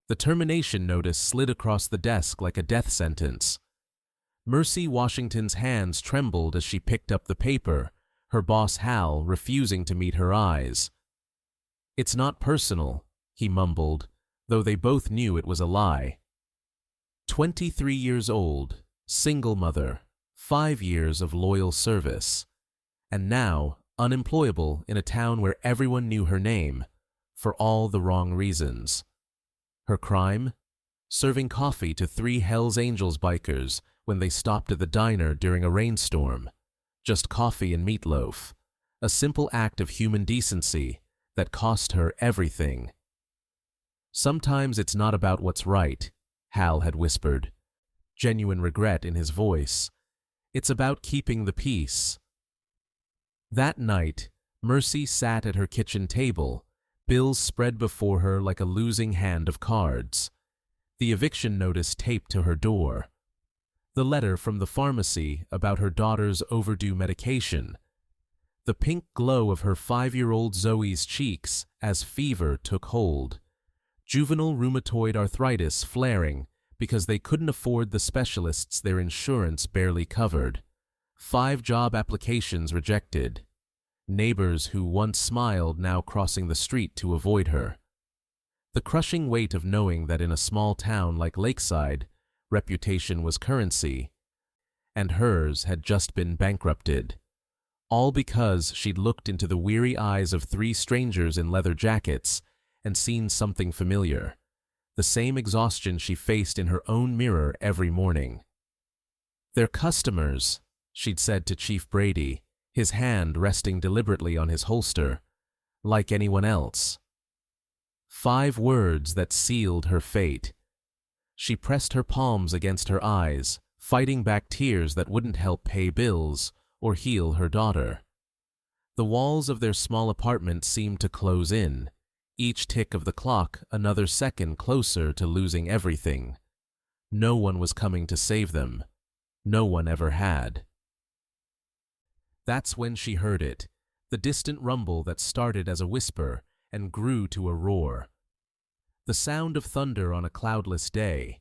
The termination notice slid across the desk like a death sentence. Mercy Washington's hands trembled as she picked up the paper, her boss Hal refusing to meet her eyes. "It's not personal," he mumbled, though they both knew it was a lie. 23 years old, single mother, 5 years of loyal service, and now unemployable in a town where everyone knew her name, for all the wrong reasons. Her crime? Serving coffee to 3 Hells Angels bikers when they stopped at the diner during a rainstorm. Just coffee and meatloaf. A simple act of human decency that cost her everything. "Sometimes it's not about what's right," Hal had whispered, genuine regret in his voice. "It's about keeping the peace." That night, Mercy sat at her kitchen table, bills spread before her like a losing hand of cards. The eviction notice taped to her door. The letter from the pharmacy about her daughter's overdue medication. The pink glow of her 5-year-old Zoe's cheeks as fever took hold. Juvenile rheumatoid arthritis flaring because they couldn't afford the specialists their insurance barely covered. 5 job applications rejected. Neighbors who once smiled now crossing the street to avoid her. The crushing weight of knowing that in a small town like Lakeside, reputation was currency, and hers had just been bankrupted. All because she'd looked into the weary eyes of 3 strangers in leather jackets and seen something familiar, the same exhaustion she faced in her own mirror every morning. "They're customers," she'd said to Chief Brady, his hand resting deliberately on his holster, "like anyone else." 5 words that sealed her fate. She pressed her palms against her eyes, fighting back tears that wouldn't help pay bills or heal her daughter. The walls of their small apartment seemed to close in, each tick of the clock another second closer to losing everything. No one was coming to save them. No one ever had. That's when she heard it, the distant rumble that started as a whisper and grew to a roar. The sound of thunder on a cloudless day,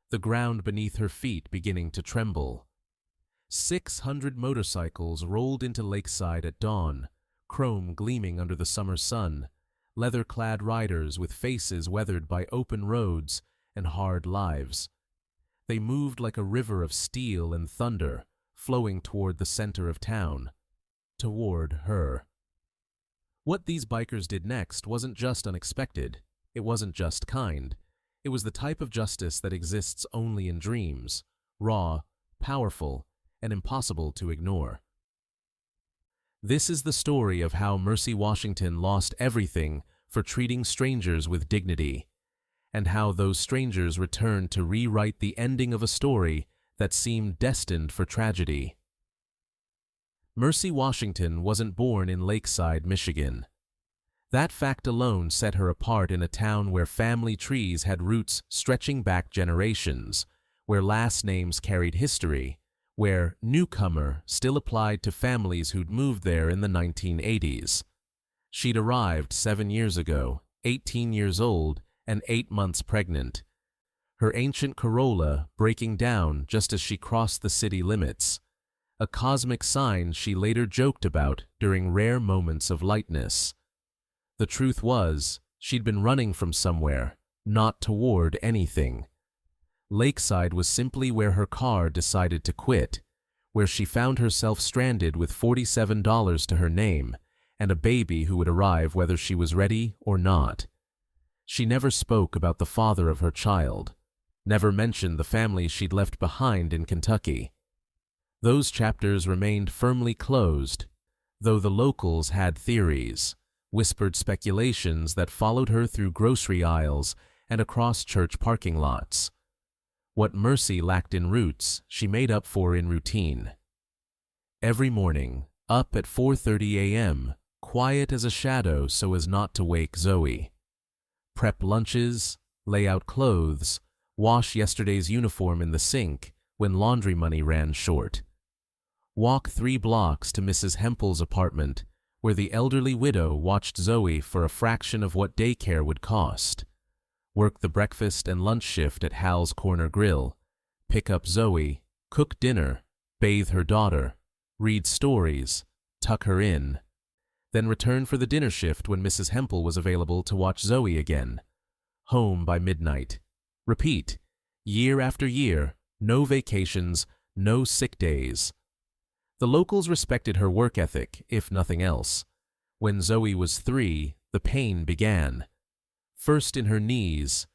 the ground beneath her feet beginning to tremble. 600 motorcycles rolled into Lakeside at dawn, chrome gleaming under the summer sun, leather-clad riders with faces weathered by open roads and hard lives. They moved like a river of steel and thunder, flowing toward the center of town, toward her. What these bikers did next wasn't just unexpected. It wasn't just kind. It was the type of justice that exists only in dreams, raw, powerful, and impossible to ignore. This is the story of how Mercy Washington lost everything for treating strangers with dignity, and how those strangers returned to rewrite the ending of a story that seemed destined for tragedy. Mercy Washington wasn't born in Lakeside, Michigan. That fact alone set her apart in a town where family trees had roots stretching back generations, where last names carried history, where newcomer still applied to families who'd moved there in the 1980s. She'd arrived 7 years ago, 18 years old, and 8 months pregnant, her ancient Corolla breaking down just as she crossed the city limits, a cosmic sign she later joked about during rare moments of lightness. The truth was, she'd been running from somewhere, not toward anything. Lakeside was simply where her car decided to quit, where she found herself stranded with $47 to her name and a baby who would arrive whether she was ready or not. She never spoke about the father of her child, never mentioned the family she'd left behind in Kentucky. Those chapters remained firmly closed, though the locals had theories, whispered speculations that followed her through grocery aisles and across church parking lots. What Mercy lacked in roots, she made up for in routine. Every morning, up at 4:30 a.m., quiet as a shadow so as not to wake Zoe. Prep lunches, lay out clothes, wash yesterday's uniform in the sink when laundry money ran short. Walk 3 blocks to Mrs. Hempel's apartment, where the elderly widow watched Zoe for a fraction of what daycare would cost. work the breakfast and lunch shift at Hal's Corner Grill, pick up Zoe, cook dinner, bathe her daughter, read stories, tuck her in, then return for the dinner shift when Mrs. Hempel was available to watch Zoe again. Home by midnight. Repeat. Year after year, no vacations, no sick days. The locals respected her work ethic, if nothing else. When Zoe was 3, the pain began. First in her knees.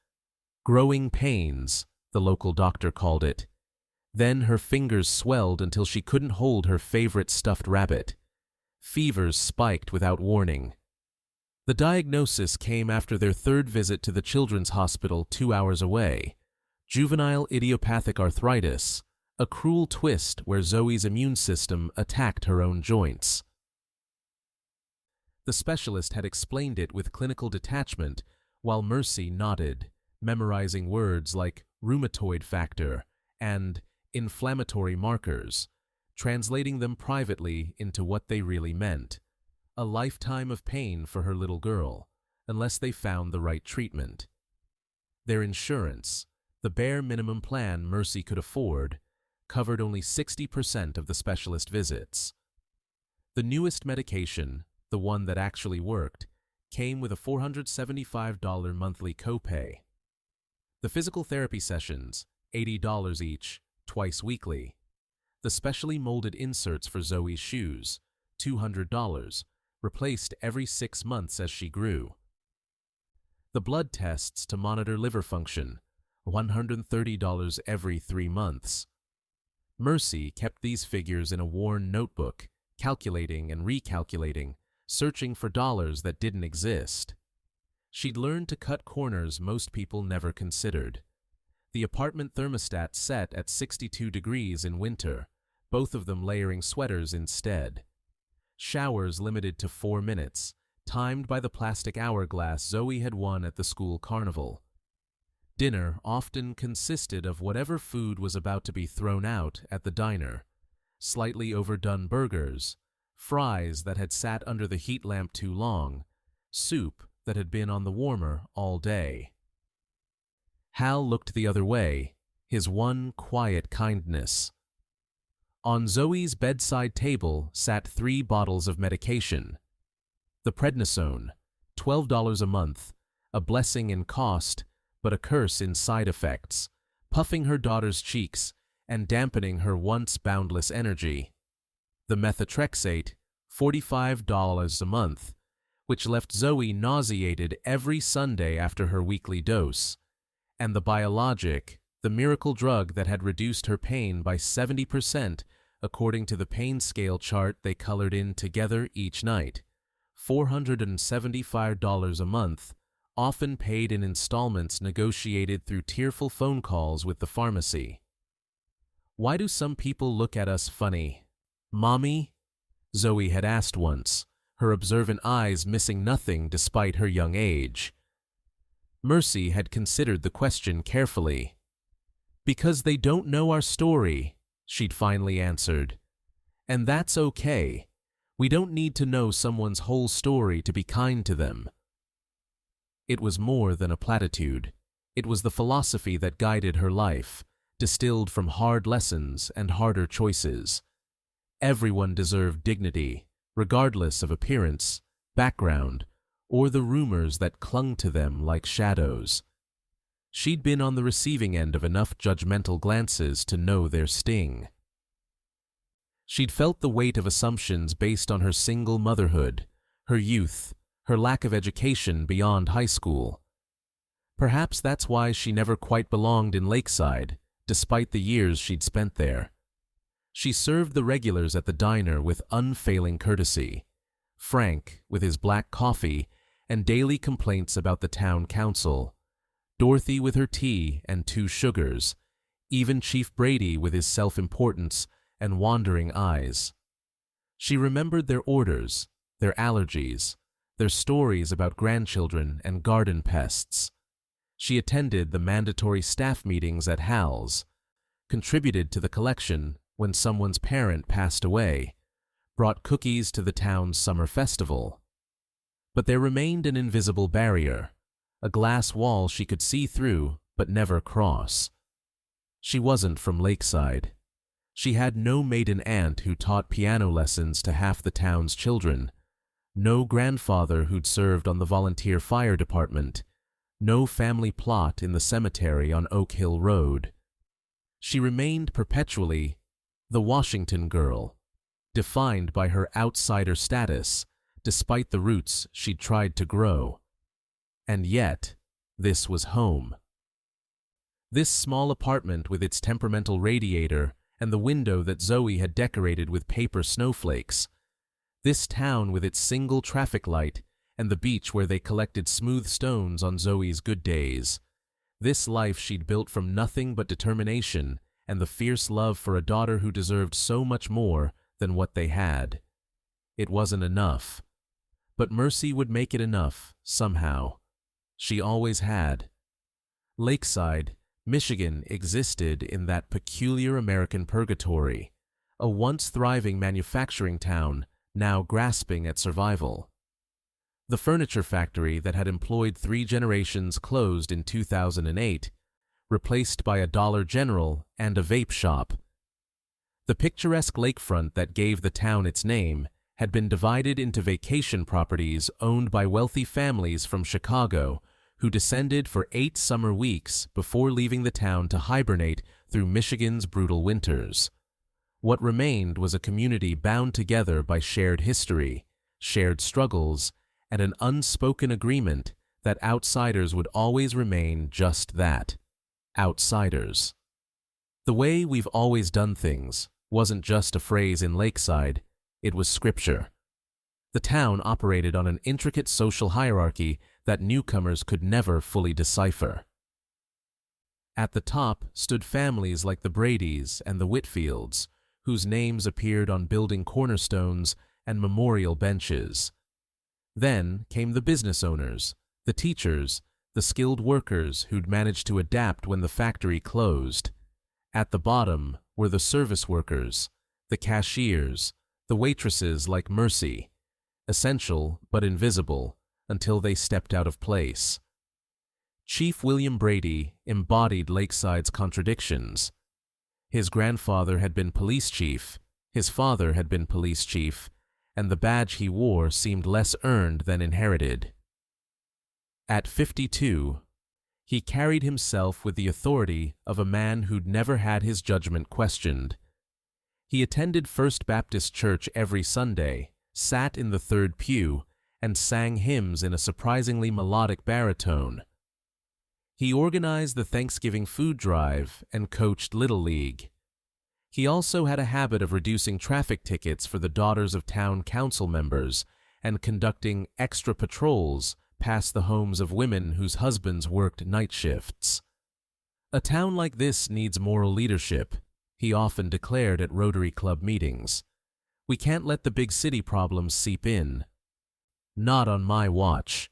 Growing pains, the local doctor called it. Then her fingers swelled until she couldn't hold her favorite stuffed rabbit. Fevers spiked without warning. The diagnosis came after their 3rd visit to the children's hospital 2 hours away. Juvenile idiopathic arthritis, a cruel twist where Zoe's immune system attacked her own joints. The specialist had explained it with clinical detachment, while Mercy nodded, memorizing words like rheumatoid factor and inflammatory markers, translating them privately into what they really meant. A lifetime of pain for her little girl, unless they found the right treatment. Their insurance, the bare minimum plan Mercy could afford, covered only 60% of the specialist visits. The newest medication, the one that actually worked, came with a $475 monthly copay. The physical therapy sessions, $80 each, twice weekly. The specially molded inserts for Zoe's shoes, $200, replaced every 6 months as she grew. The blood tests to monitor liver function, $130 every 3 months. Mercy kept these figures in a worn notebook, calculating and recalculating, searching for dollars that didn't exist. She'd learned to cut corners most people never considered. The apartment thermostat set at 62 degrees in winter, both of them layering sweaters instead. Showers limited to 4 minutes, timed by the plastic hourglass Zoe had won at the school carnival. Dinner often consisted of whatever food was about to be thrown out at the diner. Slightly overdone burgers, fries that had sat under the heat lamp too long, soup that had been on the warmer all day. Hal looked the other way, his one quiet kindness. On Zoe's bedside table sat 3 bottles of medication. The prednisone, $12 a month, a blessing in cost, but a curse in side effects, puffing her daughter's cheeks and dampening her once boundless energy. The methotrexate, $45 a month, which left Zoe nauseated every Sunday after her weekly dose, and the biologic, the miracle drug that had reduced her pain by 70% according to the pain scale chart they colored in together each night, $475 a month, often paid in installments negotiated through tearful phone calls with the pharmacy. "Why do some people look at us funny, Mommy?" Zoe had asked once, her observant eyes missing nothing despite her young age. Mercy had considered the question carefully. "Because they don't know our story," she'd finally answered. "And that's okay. We don't need to know someone's whole story to be kind to them." It was more than a platitude. It was the philosophy that guided her life, distilled from hard lessons and harder choices. Everyone deserved dignity, regardless of appearance, background, or the rumors that clung to them like shadows. She'd been on the receiving end of enough judgmental glances to know their sting. She'd felt the weight of assumptions based on her single motherhood, her youth, her lack of education beyond high school. Perhaps that's why she never quite belonged in Lakeside, despite the years she'd spent there. She served the regulars at the diner with unfailing courtesy. Frank, with his black coffee and daily complaints about the town council. Dorothy with her tea and 2 sugars. Even Chief Brady with his self-importance and wandering eyes. She remembered their orders, their allergies, their stories about grandchildren and garden pests. She attended the mandatory staff meetings at Hal's, contributed to the collection when someone's parent passed away, brought cookies to the town's summer festival. But there remained an invisible barrier, a glass wall she could see through but never cross. She wasn't from Lakeside. She had no maiden aunt who taught piano lessons to half the town's children, no grandfather who'd served on the volunteer fire department, no family plot in the cemetery on Oak Hill Road. She remained perpetually the Washington girl, defined by her outsider status, despite the roots she'd tried to grow. And yet, this was home. This small apartment with its temperamental radiator and the window that Zoe had decorated with paper snowflakes. This town with its single traffic light and the beach where they collected smooth stones on Zoe's good days. This life she'd built from nothing but determination and the fierce love for a daughter who deserved so much more than what they had. It wasn't enough. But Mercy would make it enough, somehow. She always had. Lakeside, Michigan existed in that peculiar American purgatory, a once thriving manufacturing town now grasping at survival. The furniture factory that had employed 3 generations closed in 2008, replaced by a Dollar General and a vape shop. The picturesque lakefront that gave the town its name had been divided into vacation properties owned by wealthy families from Chicago who descended for 8 summer weeks before leaving the town to hibernate through Michigan's brutal winters. What remained was a community bound together by shared history, shared struggles, and an unspoken agreement that outsiders would always remain just that, outsiders. The way we've always done things wasn't just a phrase in Lakeside, it was scripture. The town operated on an intricate social hierarchy that newcomers could never fully decipher. At the top stood families like the Bradys and the Whitfields, whose names appeared on building cornerstones and memorial benches. Then came the business owners, the teachers, the skilled workers who'd managed to adapt when the factory closed. At the bottom were the service workers, the cashiers, the waitresses like Mercy, essential but invisible until they stepped out of place. Chief William Brady embodied Lakeside's contradictions. His grandfather had been police chief, his father had been police chief, and the badge he wore seemed less earned than inherited. At 52, he carried himself with the authority of a man who'd never had his judgment questioned. He attended First Baptist Church every Sunday, sat in the third pew, and sang hymns in a surprisingly melodic baritone. He organized the Thanksgiving food drive and coached Little League. He also had a habit of reducing traffic tickets for the daughters of town council members and conducting extra patrols past the homes of women whose husbands worked night shifts. A town like this needs moral leadership, he often declared at Rotary Club meetings. We can't let the big city problems seep in. Not on my watch.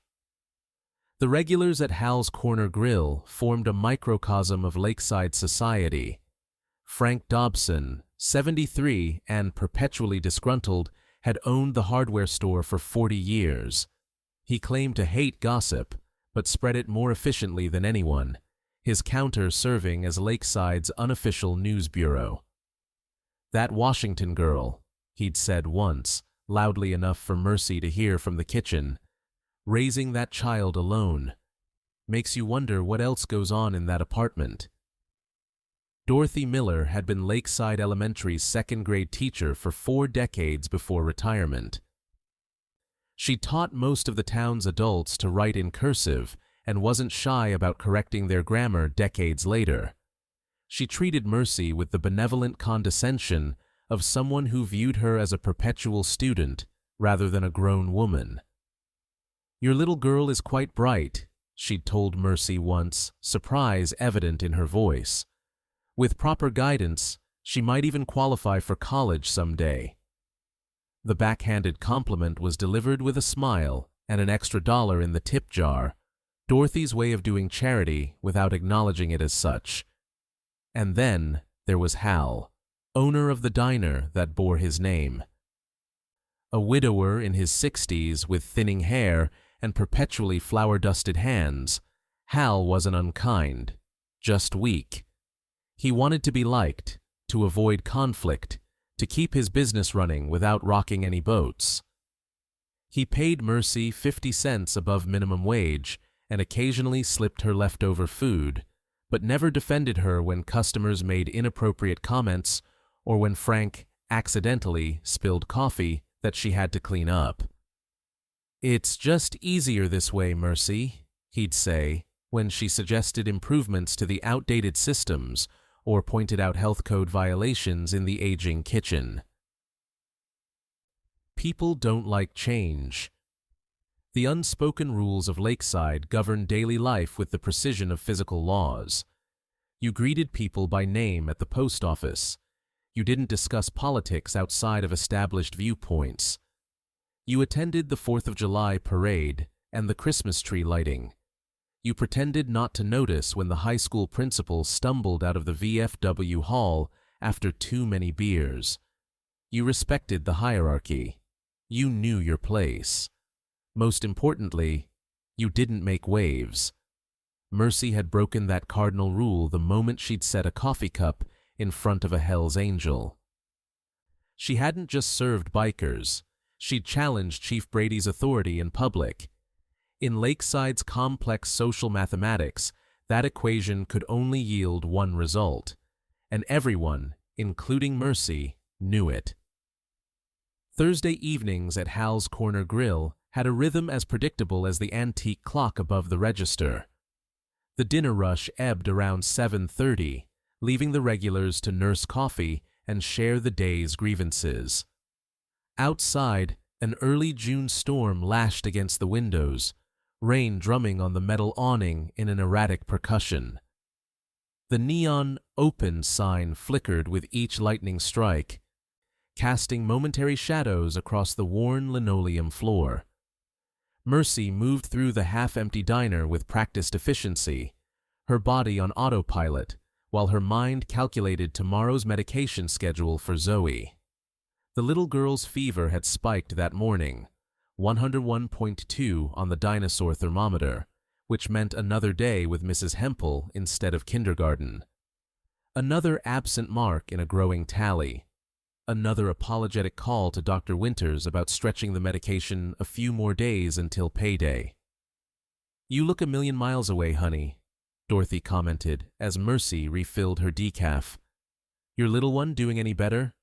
The regulars at Hal's Corner Grill formed a microcosm of Lakeside society. Frank Dobson, 73 and perpetually disgruntled, had owned the hardware store for 40 years. He claimed to hate gossip, but spread it more efficiently than anyone, his counter serving as Lakeside's unofficial news bureau. That Washington girl, he'd said once, loudly enough for Mercy to hear from the kitchen, raising that child alone, makes you wonder what else goes on in that apartment. Dorothy Miller had been Lakeside Elementary's second-grade teacher for 4 decades before retirement. She taught most of the town's adults to write in cursive and wasn't shy about correcting their grammar decades later. She treated Mercy with the benevolent condescension of someone who viewed her as a perpetual student rather than a grown woman. "Your little girl is quite bright," she'd told Mercy once, surprise evident in her voice. "With proper guidance, she might even qualify for college someday." The backhanded compliment was delivered with a smile and an extra $1 in the tip jar, Dorothy's way of doing charity without acknowledging it as such. And then there was Hal, owner of the diner that bore his name. A widower in his 60s with thinning hair and perpetually flour-dusted hands, Hal wasn't unkind, just weak. He wanted to be liked, to avoid conflict, to keep his business running without rocking any boats. He paid Mercy 50 cents above minimum wage and occasionally slipped her leftover food, but never defended her when customers made inappropriate comments or when Frank accidentally spilled coffee that she had to clean up. "It's just easier this way, Mercy," he'd say, when she suggested improvements to the outdated systems or pointed out health code violations in the aging kitchen. People don't like change. The unspoken rules of Lakeside govern daily life with the precision of physical laws. You greeted people by name at the post office. You didn't discuss politics outside of established viewpoints. You attended the 4th of July parade and the Christmas tree lighting. You pretended not to notice when the high school principal stumbled out of the VFW hall after too many beers. You respected the hierarchy. You knew your place. Most importantly, you didn't make waves. Mercy had broken that cardinal rule the moment she'd set a coffee cup in front of a Hell's Angel. She hadn't just served bikers. She'd challenged Chief Brady's authority in public. In Lakeside's complex social mathematics, that equation could only yield one result, and everyone, including Mercy, knew it. Thursday evenings at Hal's Corner Grill had a rhythm as predictable as the antique clock above the register. The dinner rush ebbed around 7:30, leaving the regulars to nurse coffee and share the day's grievances. Outside, an early June storm lashed against the windows, rain drumming on the metal awning in an erratic percussion. The neon "Open" sign flickered with each lightning strike, casting momentary shadows across the worn linoleum floor. Mercy moved through the half-empty diner with practiced efficiency, her body on autopilot, while her mind calculated tomorrow's medication schedule for Zoe. The little girl's fever had spiked that morning, 101.2 on the dinosaur thermometer, which meant another day with Mrs. Hempel instead of kindergarten. Another absent mark in a growing tally. Another apologetic call to Dr. Winters about stretching the medication a few more days until payday. "You look a million miles away, honey," Dorothy commented as Mercy refilled her decaf. "Your little one doing any better?"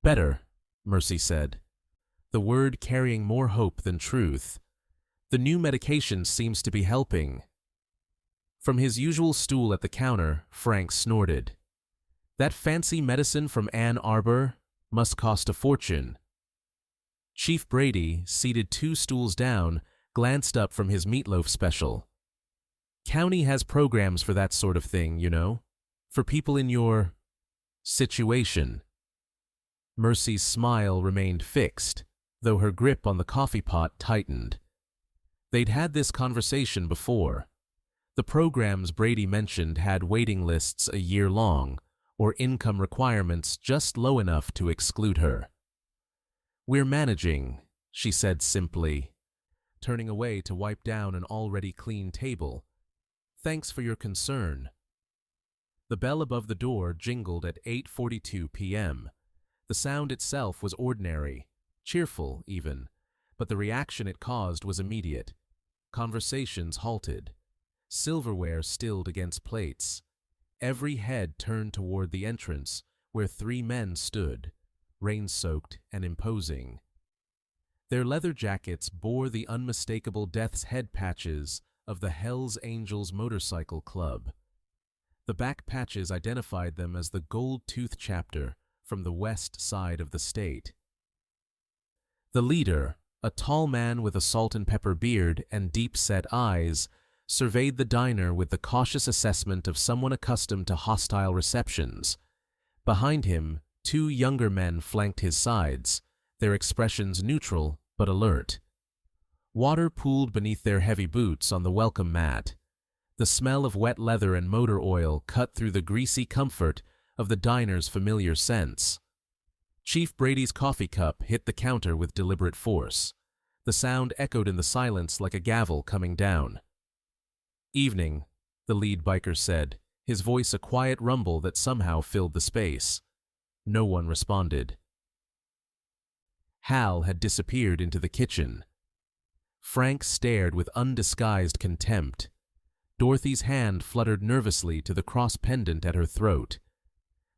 "Better," Mercy said, the word carrying more hope than truth. "The new medication seems to be helping." From his usual stool at the counter, Frank snorted. "That fancy medicine from Ann Arbor must cost a fortune." Chief Brady, seated 2 stools down, glanced up from his meatloaf special. "County has programs for that sort of thing, you know, for people in your situation." Mercy's smile remained fixed, though her grip on the coffee pot tightened. They'd had this conversation before. The programs Brady mentioned had waiting lists a year long, or income requirements just low enough to exclude her. "We're managing," she said simply, turning away to wipe down an already clean table. "Thanks for your concern." The bell above the door jingled at 8:42 p.m. The sound itself was ordinary, cheerful even, but the reaction it caused was immediate. Conversations halted. Silverware stilled against plates. Every head turned toward the entrance, where 3 men stood, rain-soaked and imposing. Their leather jackets bore the unmistakable death's head patches of the Hells Angels Motorcycle Club. The back patches identified them as the Gold Tooth chapter from the west side of the state. The leader, a tall man with a salt and pepper beard and deep-set eyes, surveyed the diner with the cautious assessment of someone accustomed to hostile receptions. Behind him, 2 younger men flanked his sides, their expressions neutral but alert. Water pooled beneath their heavy boots on the welcome mat. The smell of wet leather and motor oil cut through the greasy comfort of the diner's familiar scents. Chief Brady's coffee cup hit the counter with deliberate force. The sound echoed in the silence like a gavel coming down. "Evening," the lead biker said, his voice a quiet rumble that somehow filled the space. No one responded. Hal had disappeared into the kitchen. Frank stared with undisguised contempt. Dorothy's hand fluttered nervously to the cross pendant at her throat.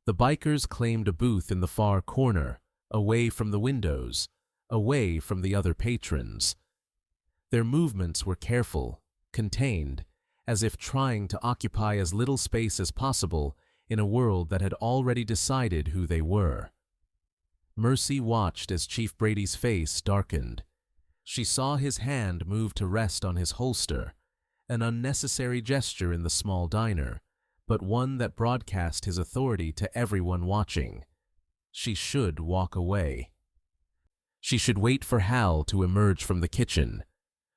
The bikers claimed a booth in the far corner, away from the windows, away from the other patrons. Their movements were careful, contained, as if trying to occupy as little space as possible in a world that had already decided who they were. Mercy watched as Chief Brady's face darkened. She saw his hand move to rest on his holster, an unnecessary gesture in the small diner, but one that broadcast his authority to everyone watching. She should walk away. She should wait for Hal to emerge from the kitchen.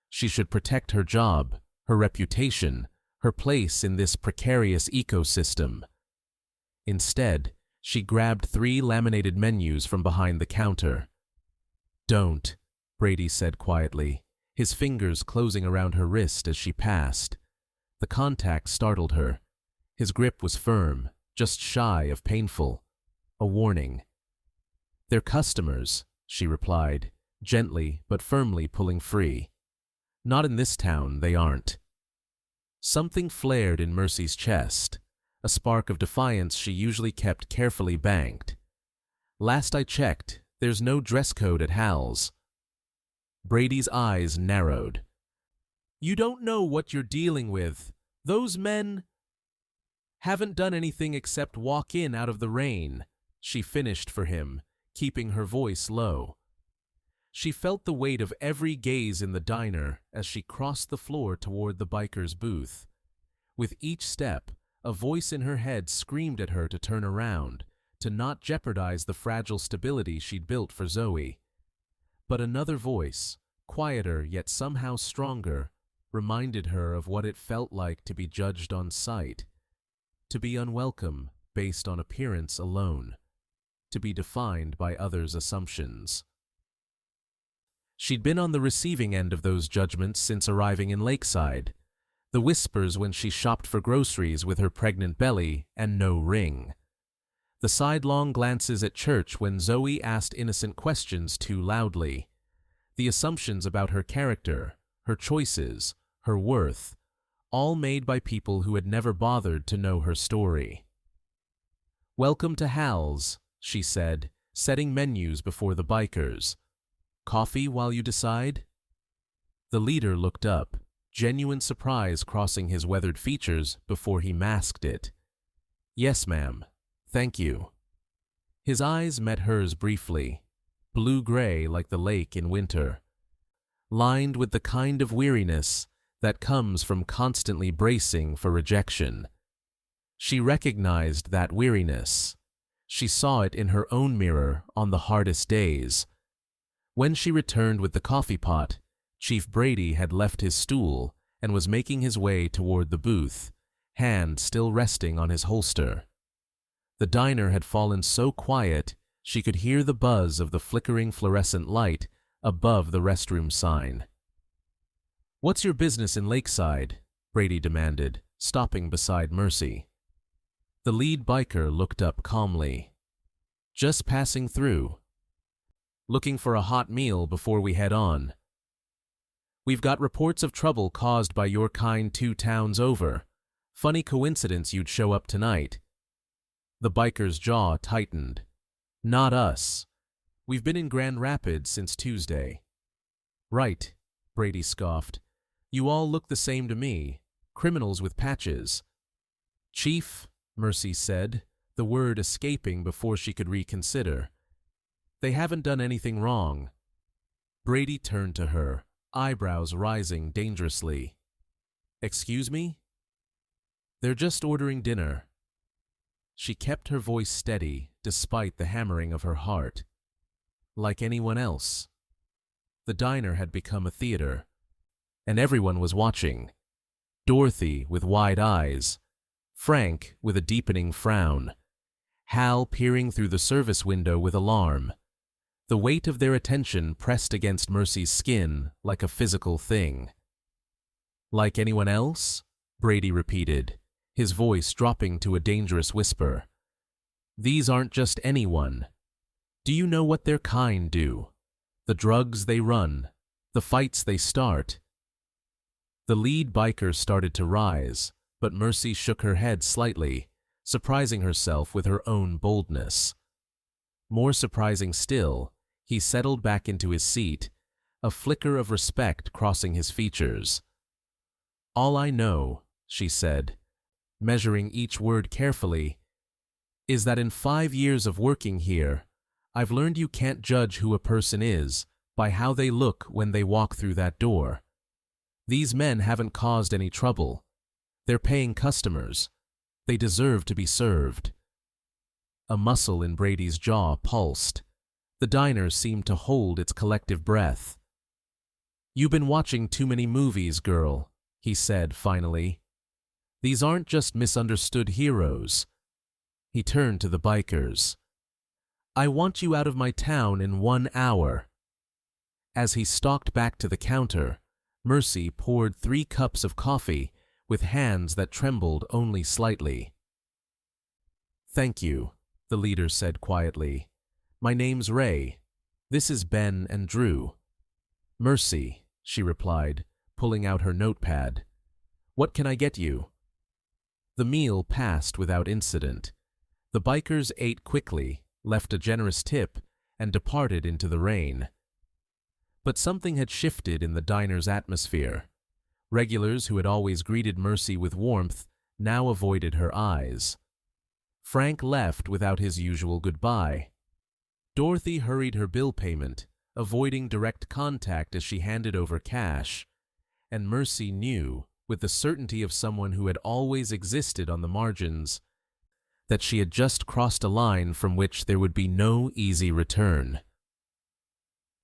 She should protect her job, her reputation, her place in this precarious ecosystem. Instead, she grabbed 3 laminated menus from behind the counter. "Don't," Brady said quietly, his fingers closing around her wrist as she passed. The contact startled her. His grip was firm, just shy of painful. A warning. "They're customers," she replied, gently but firmly pulling free. "Not in this town, they aren't." Something flared in Mercy's chest, a spark of defiance she usually kept carefully banked. "Last I checked, there's no dress code at Hal's." Brady's eyes narrowed. "You don't know what you're dealing with. Those men haven't done anything except walk in out of the rain," she finished for him, keeping her voice low. She felt the weight of every gaze in the diner as she crossed the floor toward the biker's booth. With each step, a voice in her head screamed at her to turn around, to not jeopardize the fragile stability she'd built for Zoe. But another voice, quieter yet somehow stronger, reminded her of what it felt like to be judged on sight, to be unwelcome based on appearance alone, to be defined by others' assumptions. She'd been on the receiving end of those judgments since arriving in Lakeside, the whispers when she shopped for groceries with her pregnant belly and no ring, the sidelong glances at church when Zoe asked innocent questions too loudly, the assumptions about her character, her choices, her worth, all made by people who had never bothered to know her story. "Welcome to Hal's," she said, setting menus before the bikers. "Coffee while you decide?" The leader looked up, genuine surprise crossing his weathered features before he masked it. "Yes, ma'am. Thank you." His eyes met hers briefly, blue-gray like the lake in winter, lined with the kind of weariness that comes from constantly bracing for rejection. She recognized that weariness. She saw it in her own mirror on the hardest days. When she returned with the coffee pot, Chief Brady had left his stool and was making his way toward the booth, hand still resting on his holster. The diner had fallen so quiet she could hear the buzz of the flickering fluorescent light above the restroom sign. "What's your business in Lakeside?" Brady demanded, stopping beside Mercy. The lead biker looked up calmly. "Just passing through. Looking for a hot meal before we head on. We've got reports of trouble caused by your kind 2 towns over. Funny coincidence you'd show up tonight." The biker's jaw tightened. "Not us. We've been in Grand Rapids since Tuesday." "Right," Brady scoffed. "You all look the same to me. Criminals with patches." "Chief," Mercy said, the word escaping before she could reconsider. "They haven't done anything wrong." Brady turned to her, eyebrows rising dangerously. "Excuse me?" "They're just ordering dinner." She kept her voice steady despite the hammering of her heart. Like anyone else. The diner had become a theater, and everyone was watching. Dorothy with wide eyes, Frank with a deepening frown, Hal peering through the service window with alarm. The weight of their attention pressed against Mercy's skin like a physical thing. "Like anyone else?" Brady repeated, his voice dropping to a dangerous whisper. "These aren't just anyone. Do you know what their kind do? The drugs they run, the fights they start." The lead biker started to rise, but Mercy shook her head slightly, surprising herself with her own boldness. More surprising still, he settled back into his seat, a flicker of respect crossing his features. "All I know," she said, measuring each word carefully, "is that in 5 years of working here, I've learned you can't judge who a person is by how they look when they walk through that door. These men haven't caused any trouble. They're paying customers. They deserve to be served." A muscle in Brady's jaw pulsed. The diner seemed to hold its collective breath. "You've been watching too many movies, girl," he said finally. "These aren't just misunderstood heroes." He turned to the bikers. "I want you out of my town in 1 hour." As he stalked back to the counter, Mercy poured 3 cups of coffee with hands that trembled only slightly. "Thank you," the leader said quietly. "My name's Ray. This is Ben and Drew." "Mercy," she replied, pulling out her notepad. "What can I get you?" The meal passed without incident. The bikers ate quickly, left a generous tip, and departed into the rain. But something had shifted in the diner's atmosphere. Regulars who had always greeted Mercy with warmth now avoided her eyes. Frank left without his usual goodbye. Dorothy hurried her bill payment, avoiding direct contact as she handed over cash, and Mercy knew, with the certainty of someone who had always existed on the margins, that she had just crossed a line from which there would be no easy return.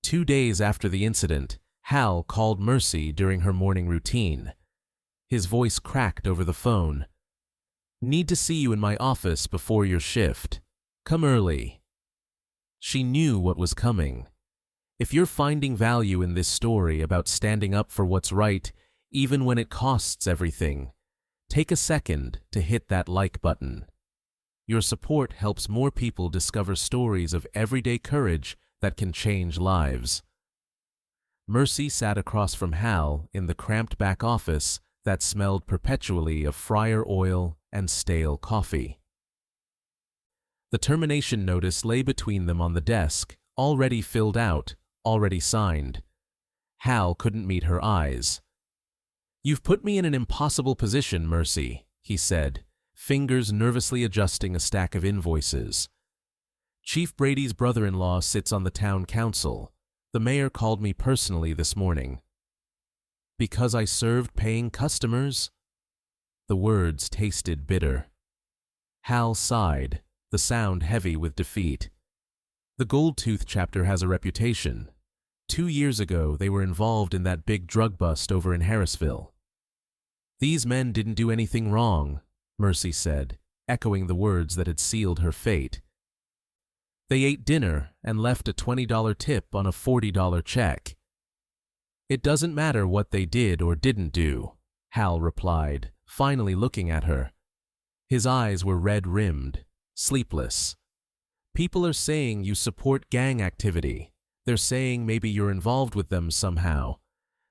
2 days after the incident, Hal called Mercy during her morning routine. His voice cracked over the phone. "Need to see you in my office before your shift. Come early." She knew what was coming. If you're finding value in this story about standing up for what's right, even when it costs everything, take a second to hit that like button. Your support helps more people discover stories of everyday courage that can change lives. Mercy sat across from Hal in the cramped back office that smelled perpetually of fryer oil and stale coffee. The termination notice lay between them on the desk, already filled out, already signed. Hal couldn't meet her eyes. "You've put me in an impossible position, Mercy," he said, fingers nervously adjusting a stack of invoices. "Chief Brady's brother-in-law sits on the town council. The mayor called me personally this morning." "Because I served paying customers?" The words tasted bitter. Hal sighed, the sound heavy with defeat. "The Goldtooth chapter has a reputation. 2 years ago, they were involved in that big drug bust over in Harrisville." "These men didn't do anything wrong," Mercy said, echoing the words that had sealed her fate. "They ate dinner and left a $20 tip on a $40 check." "It doesn't matter what they did or didn't do," Hal replied, finally looking at her. His eyes were red-rimmed, sleepless. "People are saying you support gang activity. They're saying maybe you're involved with them somehow.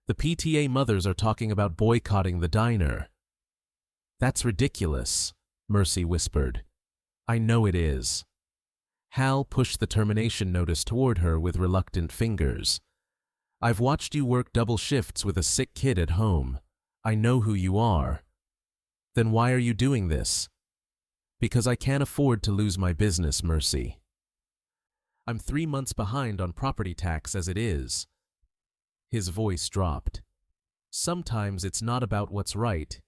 The PTA mothers are talking about boycotting the diner." "That's ridiculous," Mercy whispered. "I know it is." Hal pushed the termination notice toward her with reluctant fingers. "I've watched you work double shifts with a sick kid at home. I know who you are." "Then why are you doing this?" "Because I can't afford to lose my business, Mercy. I'm 3 months behind on property tax as it is." His voice dropped. "Sometimes it's not about what's right.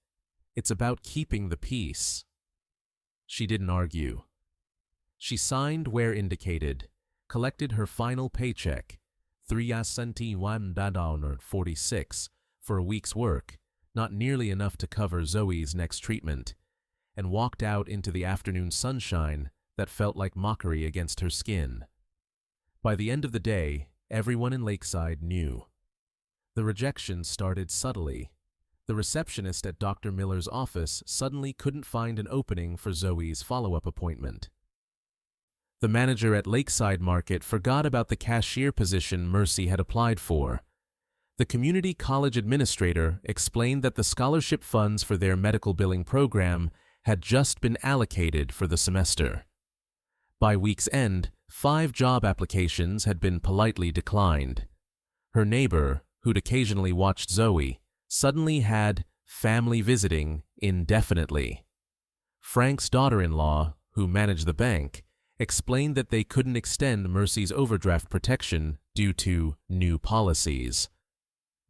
It's about keeping the peace." She didn't argue. She signed where indicated, collected her final paycheck, $3.46 for a week's work, not nearly enough to cover Zoe's next treatment, and walked out into the afternoon sunshine that felt like mockery against her skin. By the end of the day, everyone in Lakeside knew. The rejection started subtly. The receptionist at Dr. Miller's office suddenly couldn't find an opening for Zoe's follow-up appointment. The manager at Lakeside Market forgot about the cashier position Mercy had applied for. The community college administrator explained that the scholarship funds for their medical billing program had just been allocated for the semester. By week's end, 5 job applications had been politely declined. Her neighbor, who'd occasionally watched Zoe, suddenly had family visiting indefinitely. Frank's daughter-in-law, who managed the bank, explained that they couldn't extend Mercy's overdraft protection due to new policies.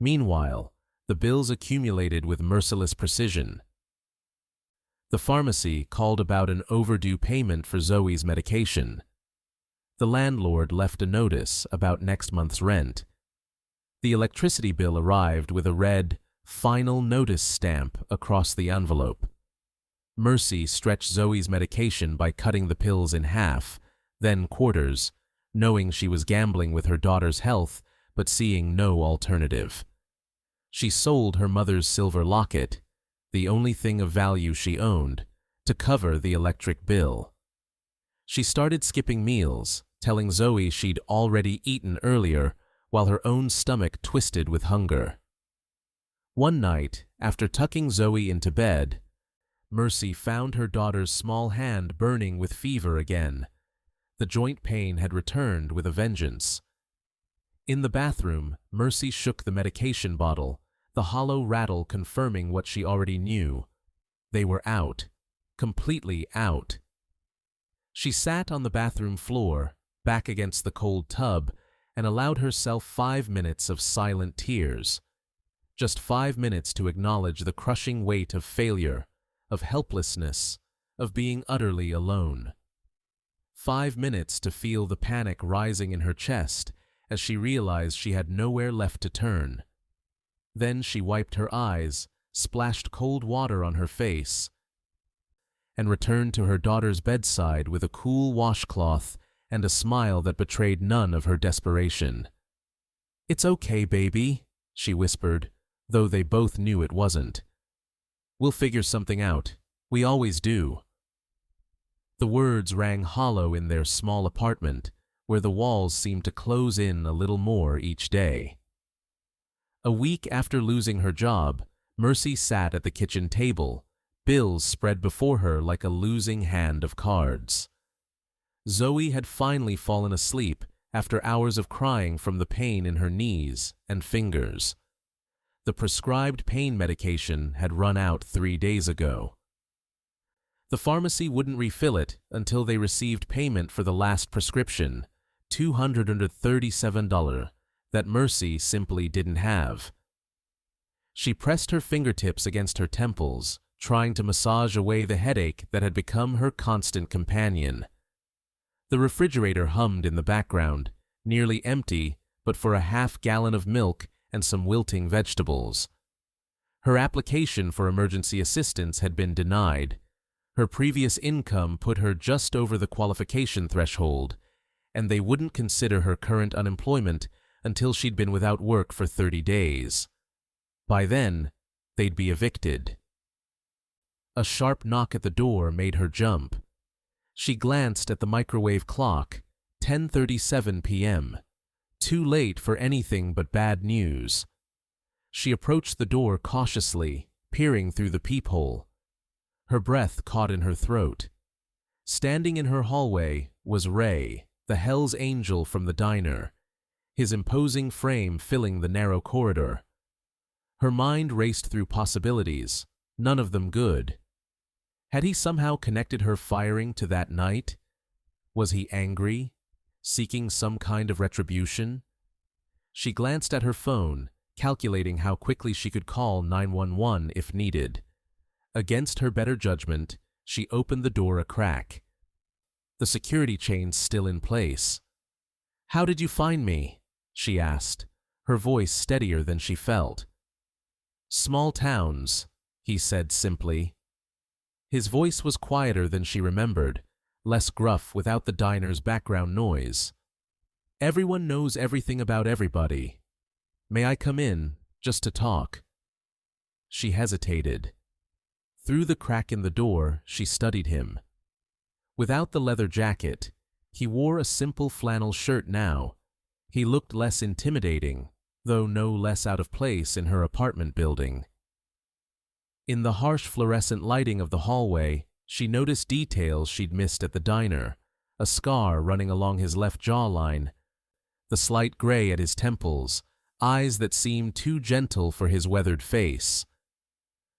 Meanwhile, the bills accumulated with merciless precision. The pharmacy called about an overdue payment for Zoe's medication. The landlord left a notice about next month's rent. The electricity bill arrived with a red, "Final Notice" stamp across the envelope. Mercy stretched Zoe's medication by cutting the pills in half, then quarters, knowing she was gambling with her daughter's health but seeing no alternative. She sold her mother's silver locket, the only thing of value she owned, to cover the electric bill. She started skipping meals, telling Zoe she'd already eaten earlier, while her own stomach twisted with hunger. One night, after tucking Zoe into bed, Mercy found her daughter's small hand burning with fever again. The joint pain had returned with a vengeance. In the bathroom, Mercy shook the medication bottle, the hollow rattle confirming what she already knew. They were out. Completely out. She sat on the bathroom floor, back against the cold tub, and allowed herself 5 minutes of silent tears. Just 5 minutes to acknowledge the crushing weight of failure, of helplessness, of being utterly alone. 5 minutes to feel the panic rising in her chest as she realized she had nowhere left to turn. Then she wiped her eyes, splashed cold water on her face, and returned to her daughter's bedside with a cool washcloth and a smile that betrayed none of her desperation. "It's okay, baby," she whispered, though they both knew it wasn't. "We'll figure something out. We always do." The words rang hollow in their small apartment, where the walls seemed to close in a little more each day. A week after losing her job, Mercy sat at the kitchen table, bills spread before her like a losing hand of cards. Zoe had finally fallen asleep after hours of crying from the pain in her knees and fingers. The prescribed pain medication had run out 3 days ago. The pharmacy wouldn't refill it until they received payment for the last prescription, $237, that Mercy simply didn't have. She pressed her fingertips against her temples, trying to massage away the headache that had become her constant companion. The refrigerator hummed in the background, nearly empty but for a half-gallon of milk and some wilting vegetables. Her application for emergency assistance had been denied. Her previous income put her just over the qualification threshold, and they wouldn't consider her current unemployment until she'd been without work for 30 days. By then, they'd be evicted. A sharp knock at the door made her jump. She glanced at the microwave clock, 10:37 p.m. Too late for anything but bad news. She approached the door cautiously, peering through the peephole. Her breath caught in her throat. Standing in her hallway was Ray, the Hell's Angel from the diner, his imposing frame filling the narrow corridor. Her mind raced through possibilities, none of them good. Had he somehow connected her firing to that night? Was he angry, seeking some kind of retribution? She glanced at her phone, calculating how quickly she could call 911 if needed. Against her better judgment, she opened the door a crack. The security chain's still in place. "How did you find me?" she asked, her voice steadier than she felt. "Small towns," he said simply. His voice was quieter than she remembered, less gruff without the diner's background noise. Everyone knows everything about everybody. May I come in, just to talk?" She hesitated. Through the crack in the door, she studied him. Without the leather jacket, he wore a simple flannel shirt now. He looked less intimidating, though no less out of place in her apartment building. In the harsh fluorescent lighting of the hallway, she noticed details she'd missed at the diner: a scar running along his left jawline, the slight gray at his temples, eyes that seemed too gentle for his weathered face.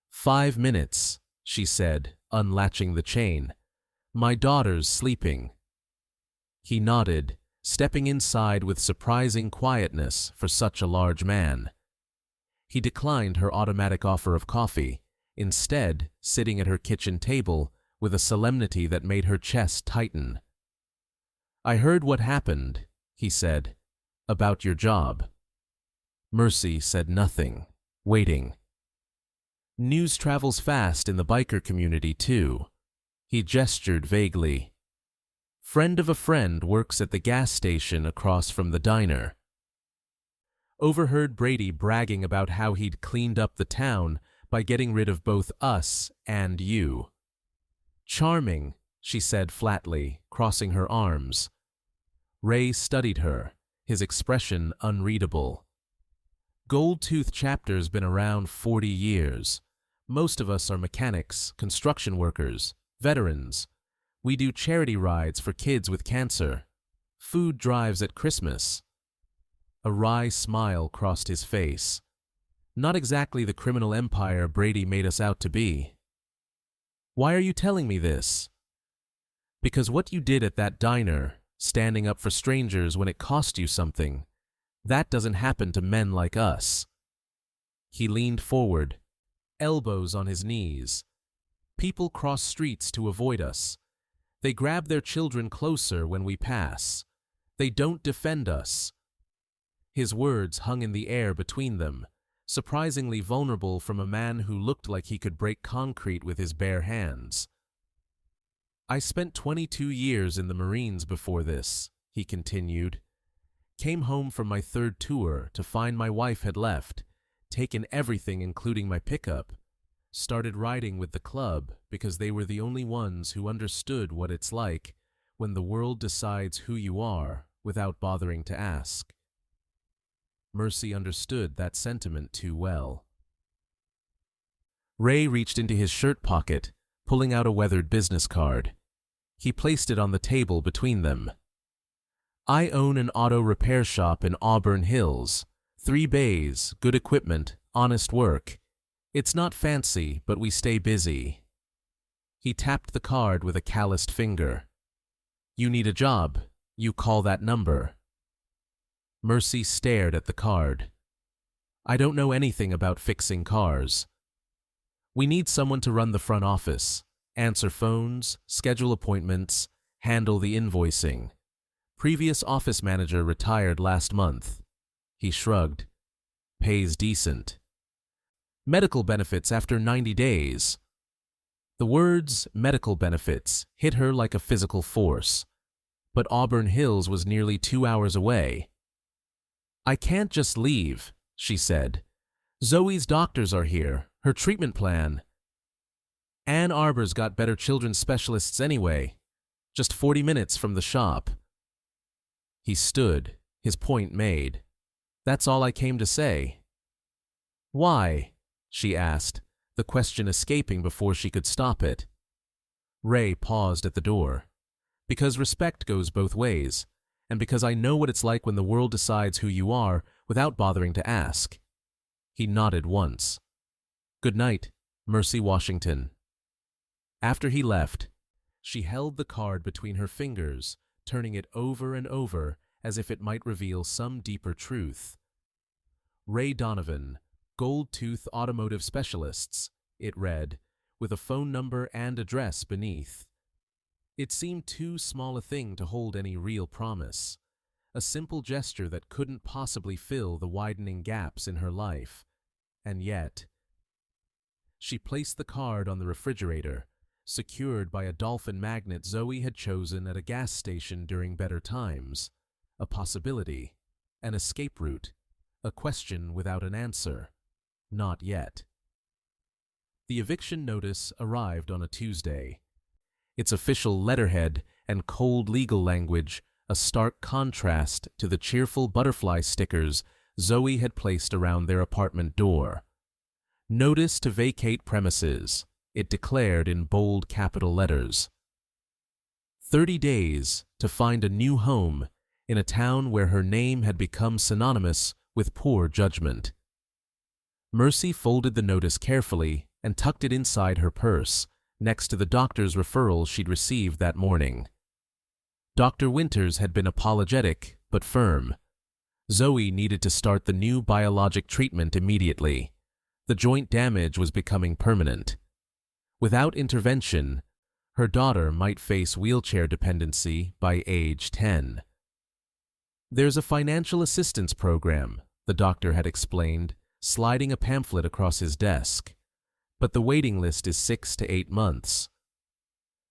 "5 minutes," she said, unlatching the chain. "My daughter's sleeping." He nodded, stepping inside with surprising quietness for such a large man. He declined her automatic offer of coffee, instead sitting at her kitchen table with a solemnity that made her chest tighten. "I heard what happened," he said, "about your job." Mercy said nothing, waiting. "News travels fast in the biker community, too." He gestured vaguely. "Friend of a friend works at the gas station across from the diner." Overheard Brady bragging about how he'd cleaned up the town by getting rid of both us and you. "Charming," she said flatly, crossing her arms. Ray studied her, his expression unreadable. "Goldtooth chapter's been around 40 years. Most of us are mechanics, construction workers, veterans. We do charity rides for kids with cancer, food drives at Christmas." A wry smile crossed his face. Not exactly the criminal empire Brady made us out to be. "Why are you telling me this?" "Because what you did at that diner, standing up for strangers when it cost you something, that doesn't happen to men like us." He leaned forward, elbows on his knees. "People cross streets to avoid us. They grab their children closer when we pass. They don't defend us." His words hung in the air between them, surprisingly vulnerable from a man who looked like he could break concrete with his bare hands. "I spent 22 years in the Marines before this," he continued. "Came home from my 3rd tour to find my wife had left, taken everything including my pickup. Started riding with the club because they were the only ones who understood what it's like when the world decides who you are without bothering to ask." Mercy understood that sentiment too well. Ray reached into his shirt pocket, pulling out a weathered business card. He placed it on the table between them. "I own an auto repair shop in Auburn Hills. 3 bays, good equipment, honest work. It's not fancy, but we stay busy." He tapped the card with a calloused finger. "You need a job. You call that number." Mercy stared at the card. "I don't know anything about fixing cars. We need someone to run the front office, answer phones, schedule appointments, handle the invoicing. Previous office manager retired last month." He shrugged. "Pays decent. Medical benefits after 90 days. The words medical benefits hit her like a physical force. But Auburn Hills was nearly 2 hours away. "I can't just leave," she said. "Zoe's doctors are here, her treatment plan. Ann Arbor's got better children's specialists anyway. Just 40 minutes from the shop." He stood, his point made. "That's all I came to say." "Why?" she asked, the question escaping before she could stop it. Ray paused at the door. "Because respect goes both ways, and because I know what it's like when the world decides who you are without bothering to ask." He nodded once. "Good night, Mercy Washington." After he left, she held the card between her fingers, turning it over and over as if it might reveal some deeper truth. "Ray Donovan, Goldtooth Automotive Specialists," it read, with a phone number and address beneath. It seemed too small a thing to hold any real promise, a simple gesture that couldn't possibly fill the widening gaps in her life. And yet, she placed the card on the refrigerator, secured by a dolphin magnet Zoe had chosen at a gas station during better times, a possibility, an escape route, a question without an answer. Not yet. The eviction notice arrived on a Tuesday. Its official letterhead and cold legal language a stark contrast to the cheerful butterfly stickers Zoe had placed around their apartment door. Notice to vacate premises, it declared in bold capital letters. 30 days to find a new home in a town where her name had become synonymous with poor judgment. Mercy folded the notice carefully and tucked it inside her purse, next to the doctor's referral she'd received that morning. Dr. Winters had been apologetic but firm. Zoe needed to start the new biologic treatment immediately. The joint damage was becoming permanent. Without intervention, her daughter might face wheelchair dependency by age 10. There's a financial assistance program, the doctor had explained, sliding a pamphlet across his desk. But the waiting list is 6 to 8 months.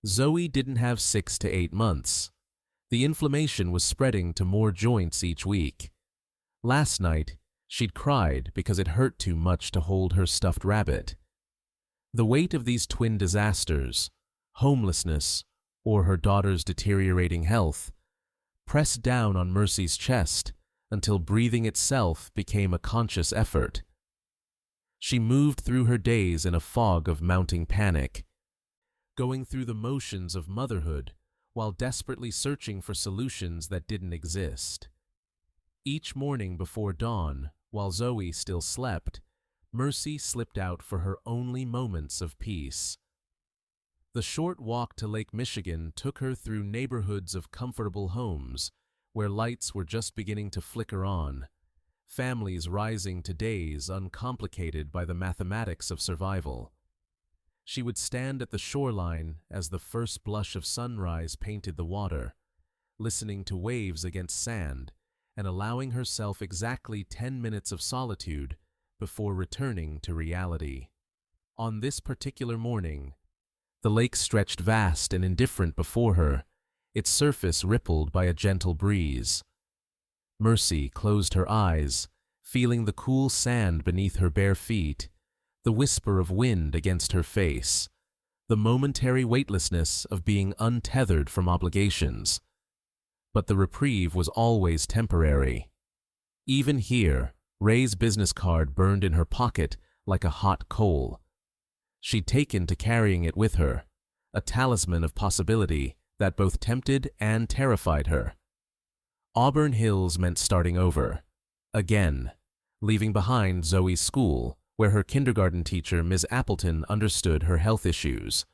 Zoe didn't have 6 to 8 months. The inflammation was spreading to more joints each week. Last night, she'd cried because it hurt too much to hold her stuffed rabbit. The weight of these twin disasters, homelessness, or her daughter's deteriorating health, pressed down on Mercy's chest until breathing itself became a conscious effort. She moved through her days in a fog of mounting panic, going through the motions of motherhood while desperately searching for solutions that didn't exist. Each morning before dawn, while Zoe still slept, Mercy slipped out for her only moments of peace. The short walk to Lake Michigan took her through neighborhoods of comfortable homes where lights were just beginning to flicker on, families rising to days uncomplicated by the mathematics of survival. She would stand at the shoreline as the first blush of sunrise painted the water, listening to waves against sand and allowing herself exactly 10 minutes of solitude before returning to reality. On this particular morning, the lake stretched vast and indifferent before her, its surface rippled by a gentle breeze. Mercy closed her eyes, feeling the cool sand beneath her bare feet, the whisper of wind against her face, the momentary weightlessness of being untethered from obligations. But the reprieve was always temporary. Even here, Ray's business card burned in her pocket like a hot coal. She'd taken to carrying it with her, a talisman of possibility that both tempted and terrified her. Auburn Hills meant starting over, again, leaving behind Zoe's school, where her kindergarten teacher, Ms. Appleton, understood her health issues,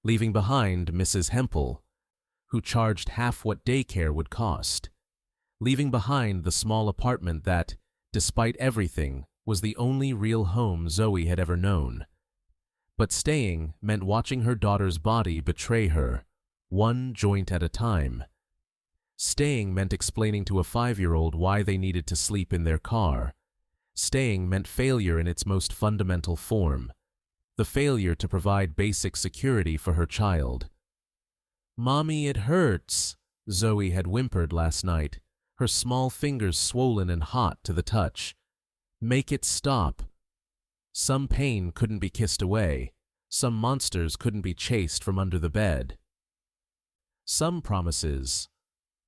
leaving behind Mrs. Hempel, who charged half what daycare would cost, leaving behind the small apartment that, despite everything, was the only real home Zoe had ever known. But staying meant watching her daughter's body betray her, one joint at a time. Staying meant explaining to a 5-year-old why they needed to sleep in their car. Staying meant failure in its most fundamental form, the failure to provide basic security for her child. "Mommy, it hurts," Zoe had whimpered last night, her small fingers swollen and hot to the touch. "Make it stop." Some pain couldn't be kissed away, some monsters couldn't be chased from under the bed. Some promises,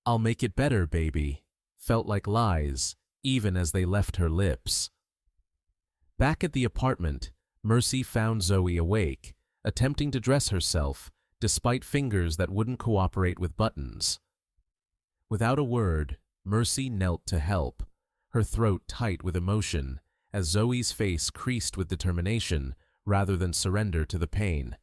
"I'll make it better, baby," felt like lies, even as they left her lips. Back at the apartment, Mercy found Zoe awake, attempting to dress herself, despite fingers that wouldn't cooperate with buttons. Without a word, Mercy knelt to help, her throat tight with emotion, as Zoe's face creased with determination rather than surrender to the pain.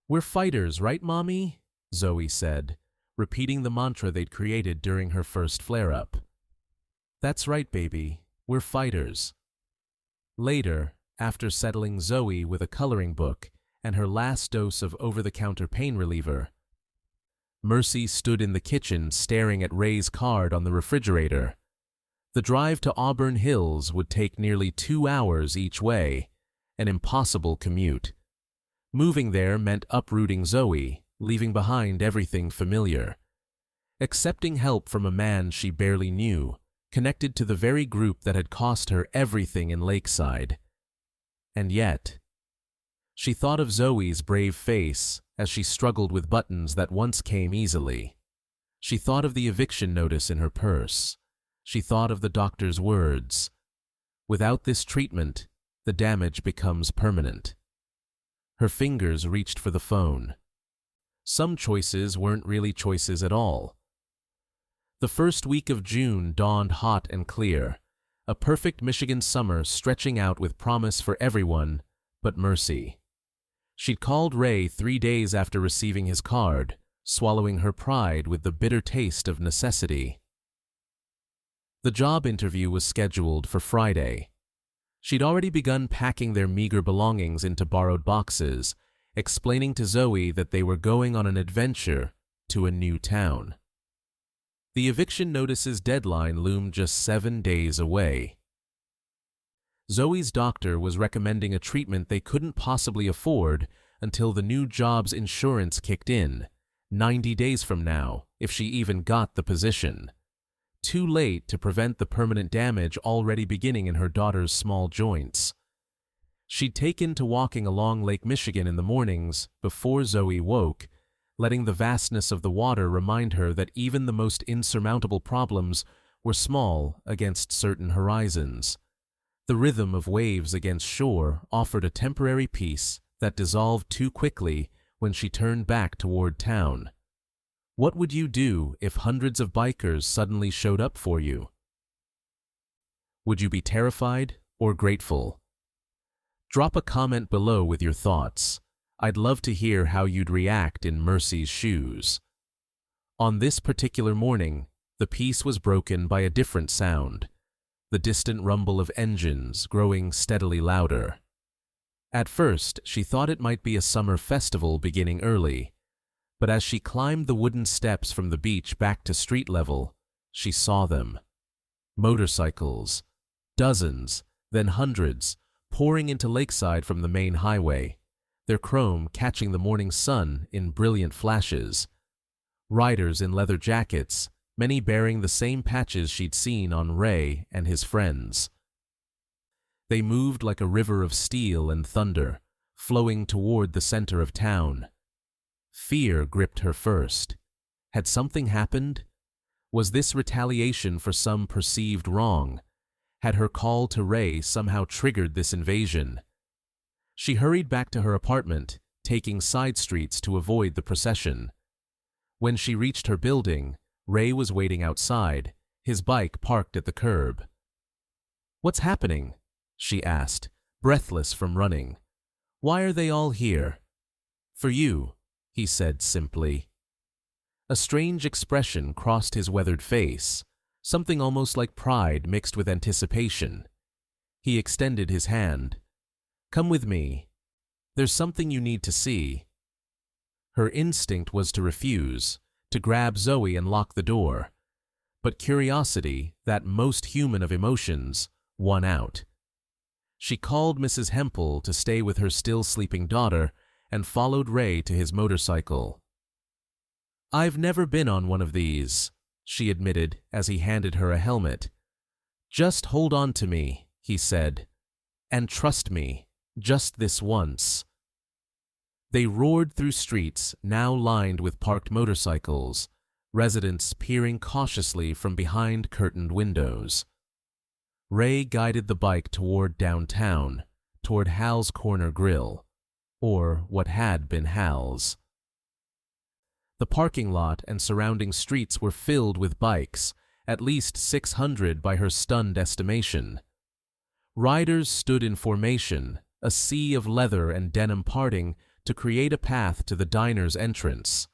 "We're fighters, right, Mommy?" Zoe said, repeating the mantra they'd created during her first flare-up. "That's right, baby. We're fighters." Later, after settling Zoe with a coloring book and her last dose of over-the-counter pain reliever, Mercy stood in the kitchen staring at Ray's card on the refrigerator. The drive to Auburn Hills would take nearly 2 hours each way, an impossible commute. Moving there meant uprooting Zoe, leaving behind everything familiar. accepting help from a man she barely knew, connected to the very group that had cost her everything in Lakeside. And yet, she thought of Zoe's brave face as she struggled with buttons that once came easily. She thought of the eviction notice in her purse. She thought of the doctor's words. Without this treatment, the damage becomes permanent. Her fingers reached for the phone. Some choices weren't really choices at all. The first week of June dawned hot and clear, a perfect Michigan summer stretching out with promise for everyone but Mercy. She'd called Ray 3 days after receiving his card, swallowing her pride with the bitter taste of necessity. The job interview was scheduled for Friday. She'd already begun packing their meager belongings into borrowed boxes, explaining to Zoe that they were going on an adventure to a new town. The eviction notice's deadline loomed just 7 days away. Zoe's doctor was recommending a treatment they couldn't possibly afford until the new job's insurance kicked in, 90 days from now, if she even got the position. Too late to prevent the permanent damage already beginning in her daughter's small joints. She'd taken to walking along Lake Michigan in the mornings before Zoe woke, letting the vastness of the water remind her that even the most insurmountable problems were small against certain horizons. The rhythm of waves against shore offered a temporary peace that dissolved too quickly when she turned back toward town. What would you do if hundreds of bikers suddenly showed up for you? Would you be terrified or grateful? Drop a comment below with your thoughts. I'd love to hear how you'd react in Mercy's shoes. On this particular morning, the peace was broken by a different sound, the distant rumble of engines growing steadily louder. At first, she thought it might be a summer festival beginning early, but as she climbed the wooden steps from the beach back to street level, she saw them. Motorcycles, dozens, then hundreds, pouring into Lakeside from the main highway, their chrome catching the morning sun in brilliant flashes. Riders in leather jackets, many bearing the same patches she'd seen on Ray and his friends. They moved like a river of steel and thunder, flowing toward the center of town. Fear gripped her first. Had something happened? Was this retaliation for some perceived wrong? Had her call to Ray somehow triggered this invasion? She hurried back to her apartment, taking side streets to avoid the procession. When she reached her building, Ray was waiting outside, his bike parked at the curb. "What's happening?" she asked, breathless from running. "Why are they all here?" "For you," he said simply. A strange expression crossed his weathered face, something almost like pride mixed with anticipation. He extended his hand. "Come with me. There's something you need to see." Her instinct was to refuse, to grab Zoe and lock the door. But curiosity, that most human of emotions, won out. She called Mrs. Hempel to stay with her still sleeping daughter and followed Ray to his motorcycle. "I've never been on one of these," she admitted as he handed her a helmet. "Just hold on to me," he said, "and trust me, just this once." They roared through streets now lined with parked motorcycles, residents peering cautiously from behind curtained windows. Ray guided the bike toward downtown, toward Hal's Corner Grill, or what had been Hal's. The parking lot and surrounding streets were filled with bikes, at least 600 by her stunned estimation. Riders stood in formation, a sea of leather and denim parting to create a path to the diner's entrance.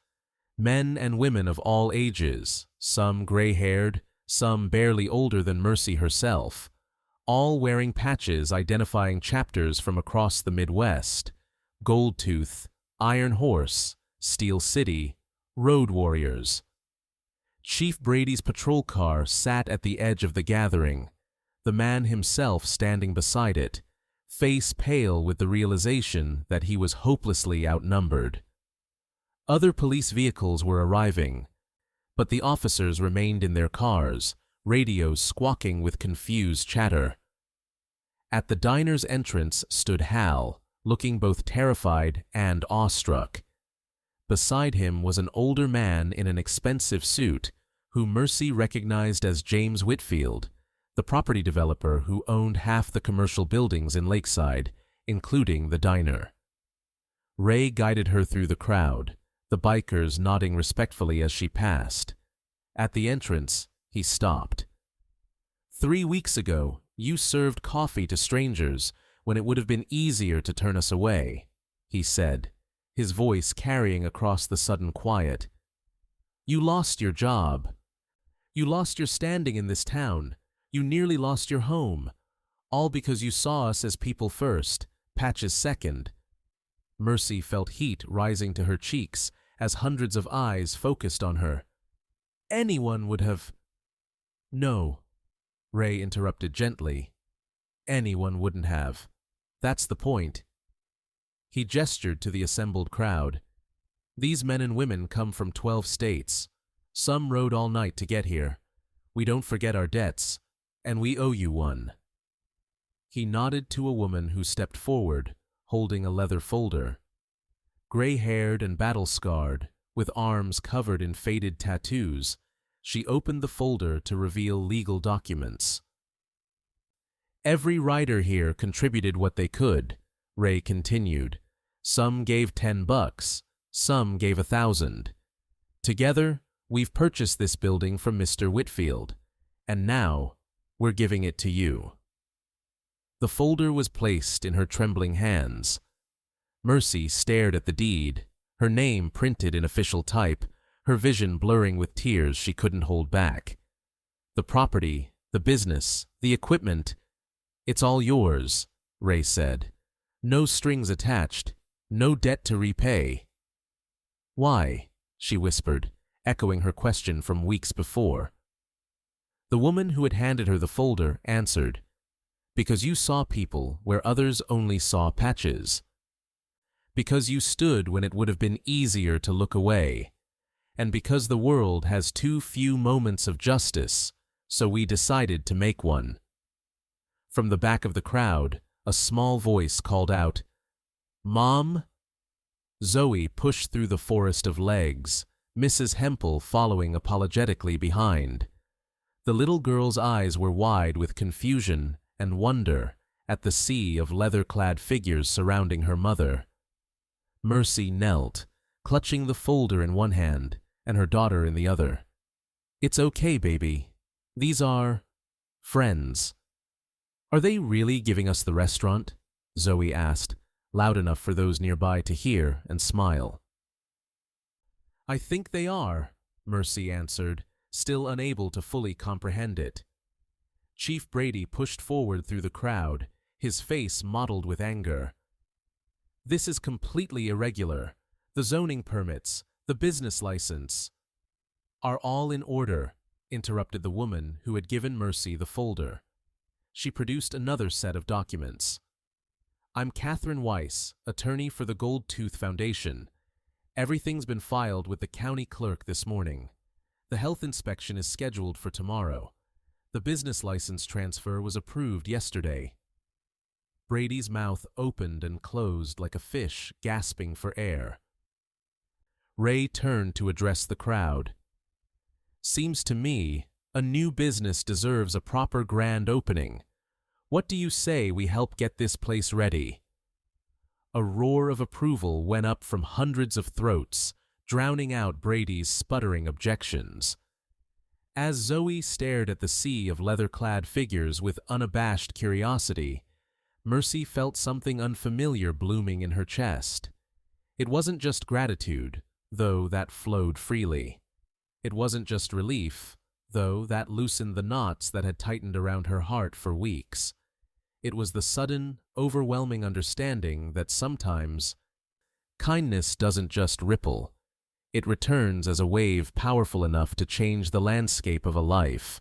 Men and women of all ages, some gray-haired, some barely older than Mercy herself, all wearing patches identifying chapters from across the Midwest: Goldtooth, Iron Horse, Steel City, Road Warriors. Chief Brady's patrol car sat at the edge of the gathering, the man himself standing beside it, face pale with the realization that he was hopelessly outnumbered. Other police vehicles were arriving, But the officers remained in their cars, radios squawking with confused chatter. At the diner's entrance stood Hal, looking both terrified and awestruck. Beside him was an older man in an expensive suit, who Mercy recognized as James Whitfield, the property developer who owned half the commercial buildings in Lakeside, including the diner. Ray guided her through the crowd, the bikers nodding respectfully as she passed. At the entrance, he stopped. 3 weeks ago, you served coffee to strangers when it would have been easier to turn us away, he said, his voice carrying across the sudden quiet. You lost your job. You lost your standing in this town. You nearly lost your home. All because you saw us as people first, Patches second. Mercy felt heat rising to her cheeks as hundreds of eyes focused on her. Anyone would have... No, Ray interrupted gently. Anyone wouldn't have. That's the point. He gestured to the assembled crowd. These men and women come from 12 states. Some rode all night to get here. We don't forget our debts, and we owe you one. He nodded to a woman who stepped forward, holding a leather folder. Gray-haired and battle-scarred, with arms covered in faded tattoos, she opened the folder to reveal legal documents. Every rider here contributed what they could, Ray continued. Some gave $10, some gave 1,000. Together, we've purchased this building from Mr. Whitfield, and now we're giving it to you. The folder was placed in her trembling hands. Mercy stared at the deed, her name printed in official type, her vision blurring with tears she couldn't hold back. The property, the business, the equipment, it's all yours, Ray said. No strings attached, no debt to repay. Why? She whispered, echoing her question from weeks before. The woman who had handed her the folder answered, Because you saw people where others only saw Patches. Because you stood when it would have been easier to look away. And because the world has too few moments of justice, so we decided to make one. From the back of the crowd, a small voice called out, Mom? Zoe pushed through the forest of legs, Mrs. Hempel following apologetically behind. The little girl's eyes were wide with confusion and wonder at the sea of leather-clad figures surrounding her mother. Mercy knelt, clutching the folder in one hand and her daughter in the other. It's okay, baby. These are... friends. Are they really giving us the restaurant? Zoe asked, loud enough for those nearby to hear and smile. I think they are, Mercy answered, still unable to fully comprehend it. Chief Brady pushed forward through the crowd, his face mottled with anger. This is completely irregular. The zoning permits, the business license, are all in order, interrupted the woman who had given Mercy the folder. She produced another set of documents. I'm Catherine Weiss, attorney for the Gold Tooth Foundation. Everything's been filed with the county clerk this morning. The health inspection is scheduled for tomorrow. The business license transfer was approved yesterday. Brady's mouth opened and closed like a fish gasping for air. Ray turned to address the crowd. Seems to me a new business deserves a proper grand opening. What do you say we help get this place ready? A roar of approval went up from hundreds of throats, drowning out Brady's sputtering objections. As Zoe stared at the sea of leather-clad figures with unabashed curiosity, Mercy felt something unfamiliar blooming in her chest. It wasn't just gratitude, though that flowed freely. It wasn't just relief, though that loosened the knots that had tightened around her heart for weeks. It was the sudden, overwhelming understanding that sometimes kindness doesn't just ripple. It returns as a wave powerful enough to change the landscape of a life.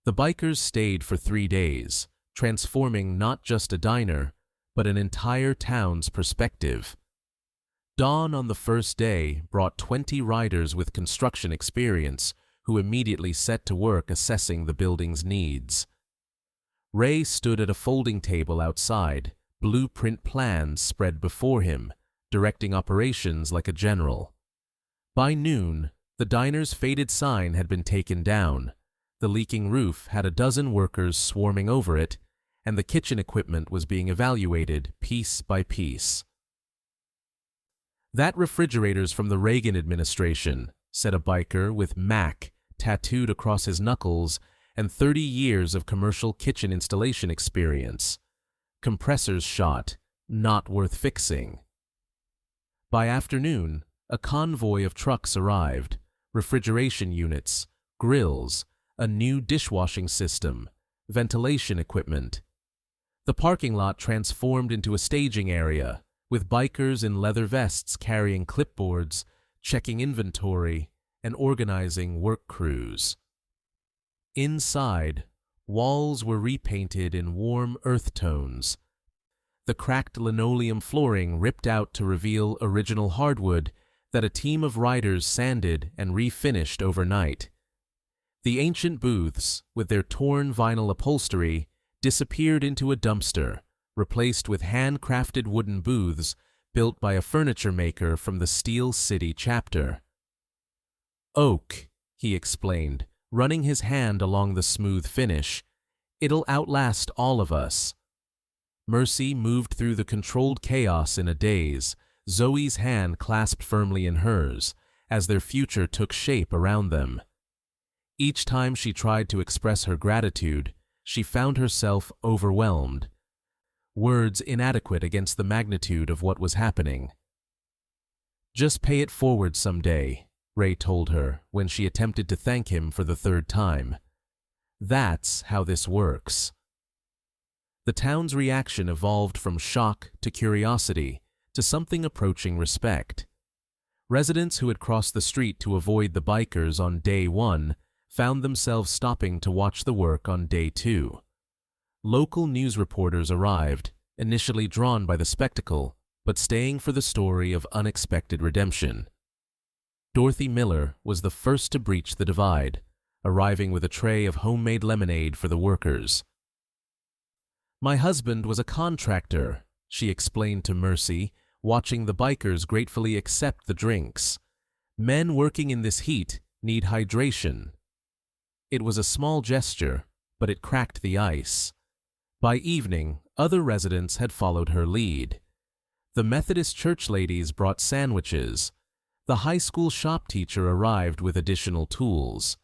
The bikers stayed for 3 days, transforming not just a diner, but an entire town's perspective. Dawn on the first day brought 20 riders with construction experience who immediately set to work assessing the building's needs. Ray stood at a folding table outside, blueprint plans spread before him, directing operations like a general. By noon, the diner's faded sign had been taken down, the leaking roof had a dozen workers swarming over it, and the kitchen equipment was being evaluated piece by piece. "That refrigerator's from the Reagan administration," said a biker with Mac tattooed across his knuckles and 30 years of commercial kitchen installation experience. "Compressors shot, not worth fixing." By afternoon, a convoy of trucks arrived, refrigeration units, grills, a new dishwashing system, ventilation equipment. The parking lot transformed into a staging area, with bikers in leather vests carrying clipboards, checking inventory, and organizing work crews. Inside, walls were repainted in warm earth tones. The cracked linoleum flooring ripped out to reveal original hardwood that a team of riders sanded and refinished overnight. The ancient booths, with their torn vinyl upholstery, disappeared into a dumpster, replaced with handcrafted wooden booths built by a furniture maker from the Steel City chapter. "Oak," he explained, running his hand along the smooth finish. "It'll outlast all of us." Mercy moved through the controlled chaos in a daze, Zoe's hand clasped firmly in hers, as their future took shape around them. Each time she tried to express her gratitude, she found herself overwhelmed, words inadequate against the magnitude of what was happening. "Just pay it forward someday," Ray told her when she attempted to thank him for the third time. "That's how this works." The town's reaction evolved from shock to curiosity to something approaching respect. Residents who had crossed the street to avoid the bikers on day one found themselves stopping to watch the work on day two. Local news reporters arrived, initially drawn by the spectacle, but staying for the story of unexpected redemption. Dorothy Miller was the first to breach the divide, arriving with a tray of homemade lemonade for the workers. "My husband was a contractor," she explained to Mercy, watching the bikers gratefully accept the drinks. "Men working in this heat need hydration." It was a small gesture, but it cracked the ice. By evening, other residents had followed her lead. The Methodist church ladies brought sandwiches. The high school shop teacher arrived with additional tools.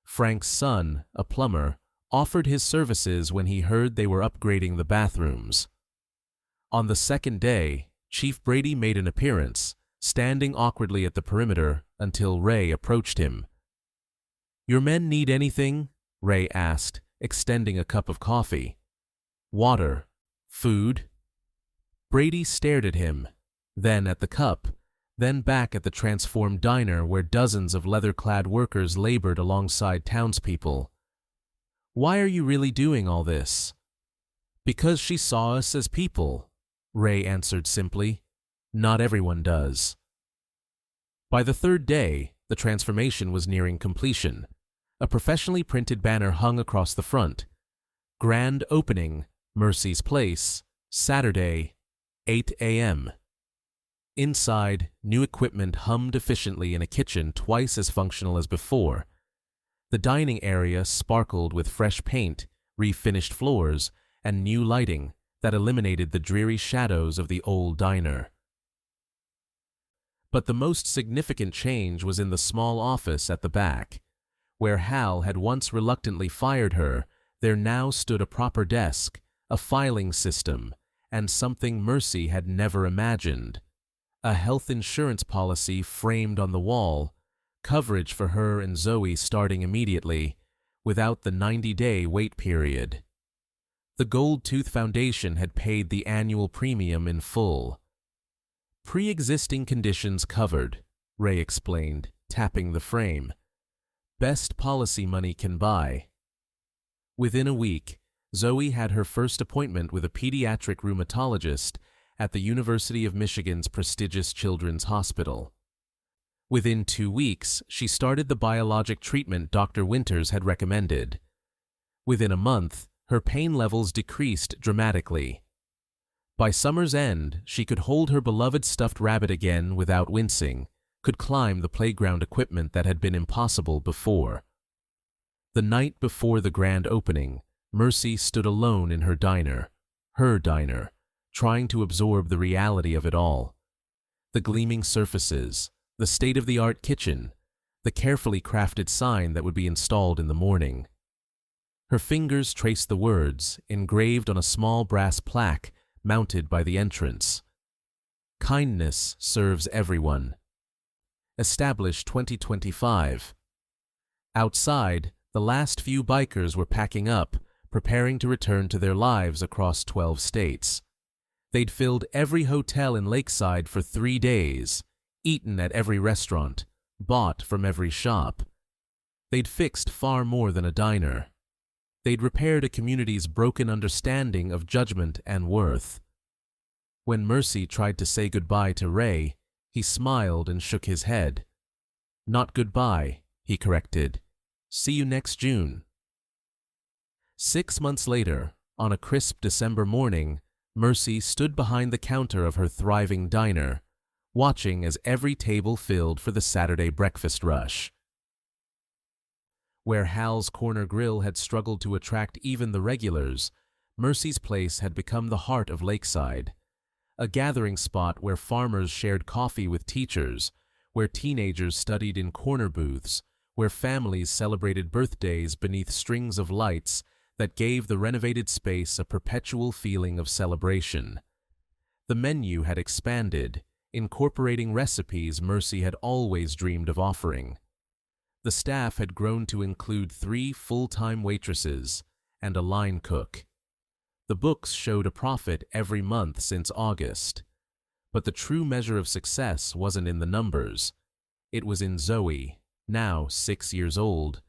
Frank's son, a plumber, offered his services when he heard they were upgrading the bathrooms. On the second day, Chief Brady made an appearance, standing awkwardly at the perimeter until Ray approached him. "Your men need anything?" Ray asked, extending a cup of coffee. "Water. Food?" Brady stared at him, then at the cup, then back at the transformed diner where dozens of leather-clad workers labored alongside townspeople. "Why are you really doing all this?" "Because she saw us as people," Ray answered simply. "Not everyone does." By the third day, the transformation was nearing completion. A professionally printed banner hung across the front. "Grand Opening, Mercy's Place, Saturday, 8 a.m." Inside, new equipment hummed efficiently in a kitchen twice as functional as before. The dining area sparkled with fresh paint, refinished floors, and new lighting that eliminated the dreary shadows of the old diner. But the most significant change was in the small office at the back. Where Hal had once reluctantly fired her, there now stood a proper desk, a filing system, and something Mercy had never imagined. A health insurance policy framed on the wall, coverage for her and Zoe starting immediately, without the 90-day wait period. The Gold Tooth Foundation had paid the annual premium in full. "Pre-existing conditions covered," Ray explained, tapping the frame. "Best policy money can buy." Within a week, Zoe had her first appointment with a pediatric rheumatologist at the University of Michigan's prestigious Children's Hospital. Within 2 weeks, she started the biologic treatment Dr. Winters had recommended. Within a month, her pain levels decreased dramatically. By summer's end, she could hold her beloved stuffed rabbit again without wincing, could climb the playground equipment that had been impossible before. The night before the grand opening, Mercy stood alone in her diner, trying to absorb the reality of it all. The gleaming surfaces, the state-of-the-art kitchen, the carefully crafted sign that would be installed in the morning. Her fingers traced the words, engraved on a small brass plaque mounted by the entrance. Kindness serves everyone. Established 2025. Outside, the last few bikers were packing up, preparing to return to their lives across 12 states. They'd filled every hotel in Lakeside for 3 days, eaten at every restaurant, bought from every shop. They'd fixed far more than a diner. They'd repaired a community's broken understanding of judgment and worth. When Mercy tried to say goodbye to Ray, he smiled and shook his head. "Not goodbye," he corrected. "See you next June." 6 months later, on a crisp December morning, Mercy stood behind the counter of her thriving diner, watching as every table filled for the Saturday breakfast rush. Where Hal's Corner Grill had struggled to attract even the regulars, Mercy's place had become the heart of Lakeside, a gathering spot where farmers shared coffee with teachers, where teenagers studied in corner booths, where families celebrated birthdays beneath strings of lights that gave the renovated space a perpetual feeling of celebration. The menu had expanded, incorporating recipes Mercy had always dreamed of offering. The staff had grown to include 3 full-time waitresses and a line cook. The books showed a profit every month since August. But the true measure of success wasn't in the numbers. It was in Zoe, now 6 years old,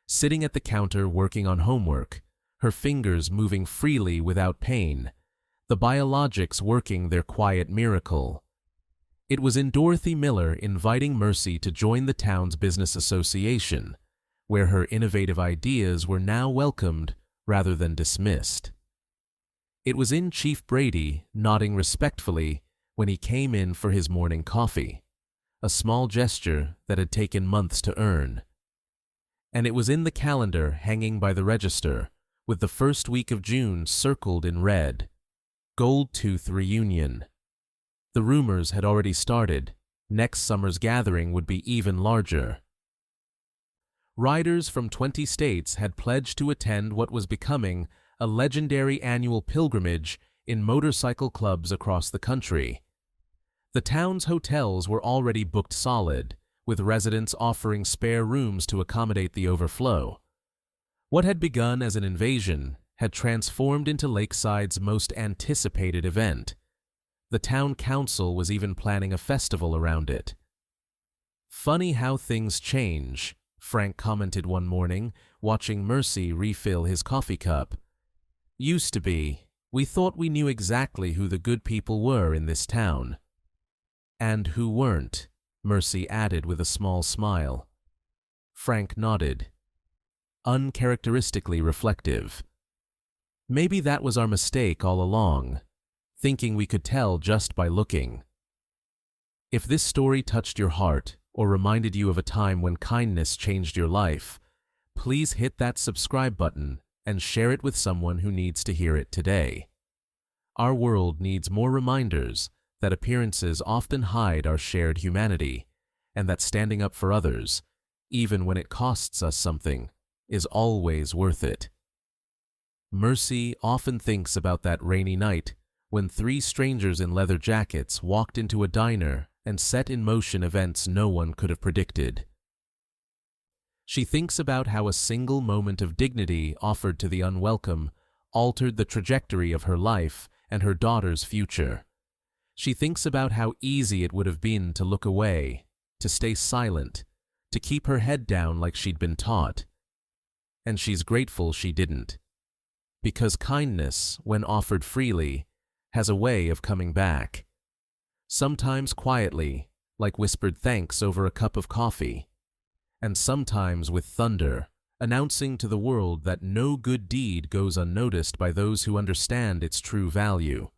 sitting at the counter working on homework, her fingers moving freely without pain, the biologics working their quiet miracle. It was in Dorothy Miller inviting Mercy to join the town's business association, where her innovative ideas were now welcomed rather than dismissed. It was in Chief Brady nodding respectfully when he came in for his morning coffee, a small gesture that had taken months to earn. And it was in the calendar hanging by the register, with the first week of June circled in red, Gold Tooth Reunion. The rumors had already started. Next summer's gathering would be even larger. Riders from 20 states had pledged to attend what was becoming a legendary annual pilgrimage in motorcycle clubs across the country. The town's hotels were already booked solid, with residents offering spare rooms to accommodate the overflow. What had begun as an invasion had transformed into Lakeside's most anticipated event. The town council was even planning a festival around it. "Funny how things change," Frank commented one morning, watching Mercy refill his coffee cup. "Used to be, we thought we knew exactly who the good people were in this town." "And who weren't," Mercy added with a small smile. Frank nodded, uncharacteristically reflective. "Maybe that was our mistake all along, thinking we could tell just by looking." If this story touched your heart or reminded you of a time when kindness changed your life, please hit that subscribe button and share it with someone who needs to hear it today. Our world needs more reminders that appearances often hide our shared humanity, and that standing up for others, even when it costs us something, is always worth it. Mercy often thinks about that rainy night when 3 strangers in leather jackets walked into a diner and set in motion events no one could have predicted. She thinks about how a single moment of dignity offered to the unwelcome altered the trajectory of her life and her daughter's future. She thinks about how easy it would have been to look away, to stay silent, to keep her head down like she'd been taught. And she's grateful she didn't. Because kindness, when offered freely, has a way of coming back. Sometimes quietly, like whispered thanks over a cup of coffee, and sometimes with thunder, announcing to the world that no good deed goes unnoticed by those who understand its true value.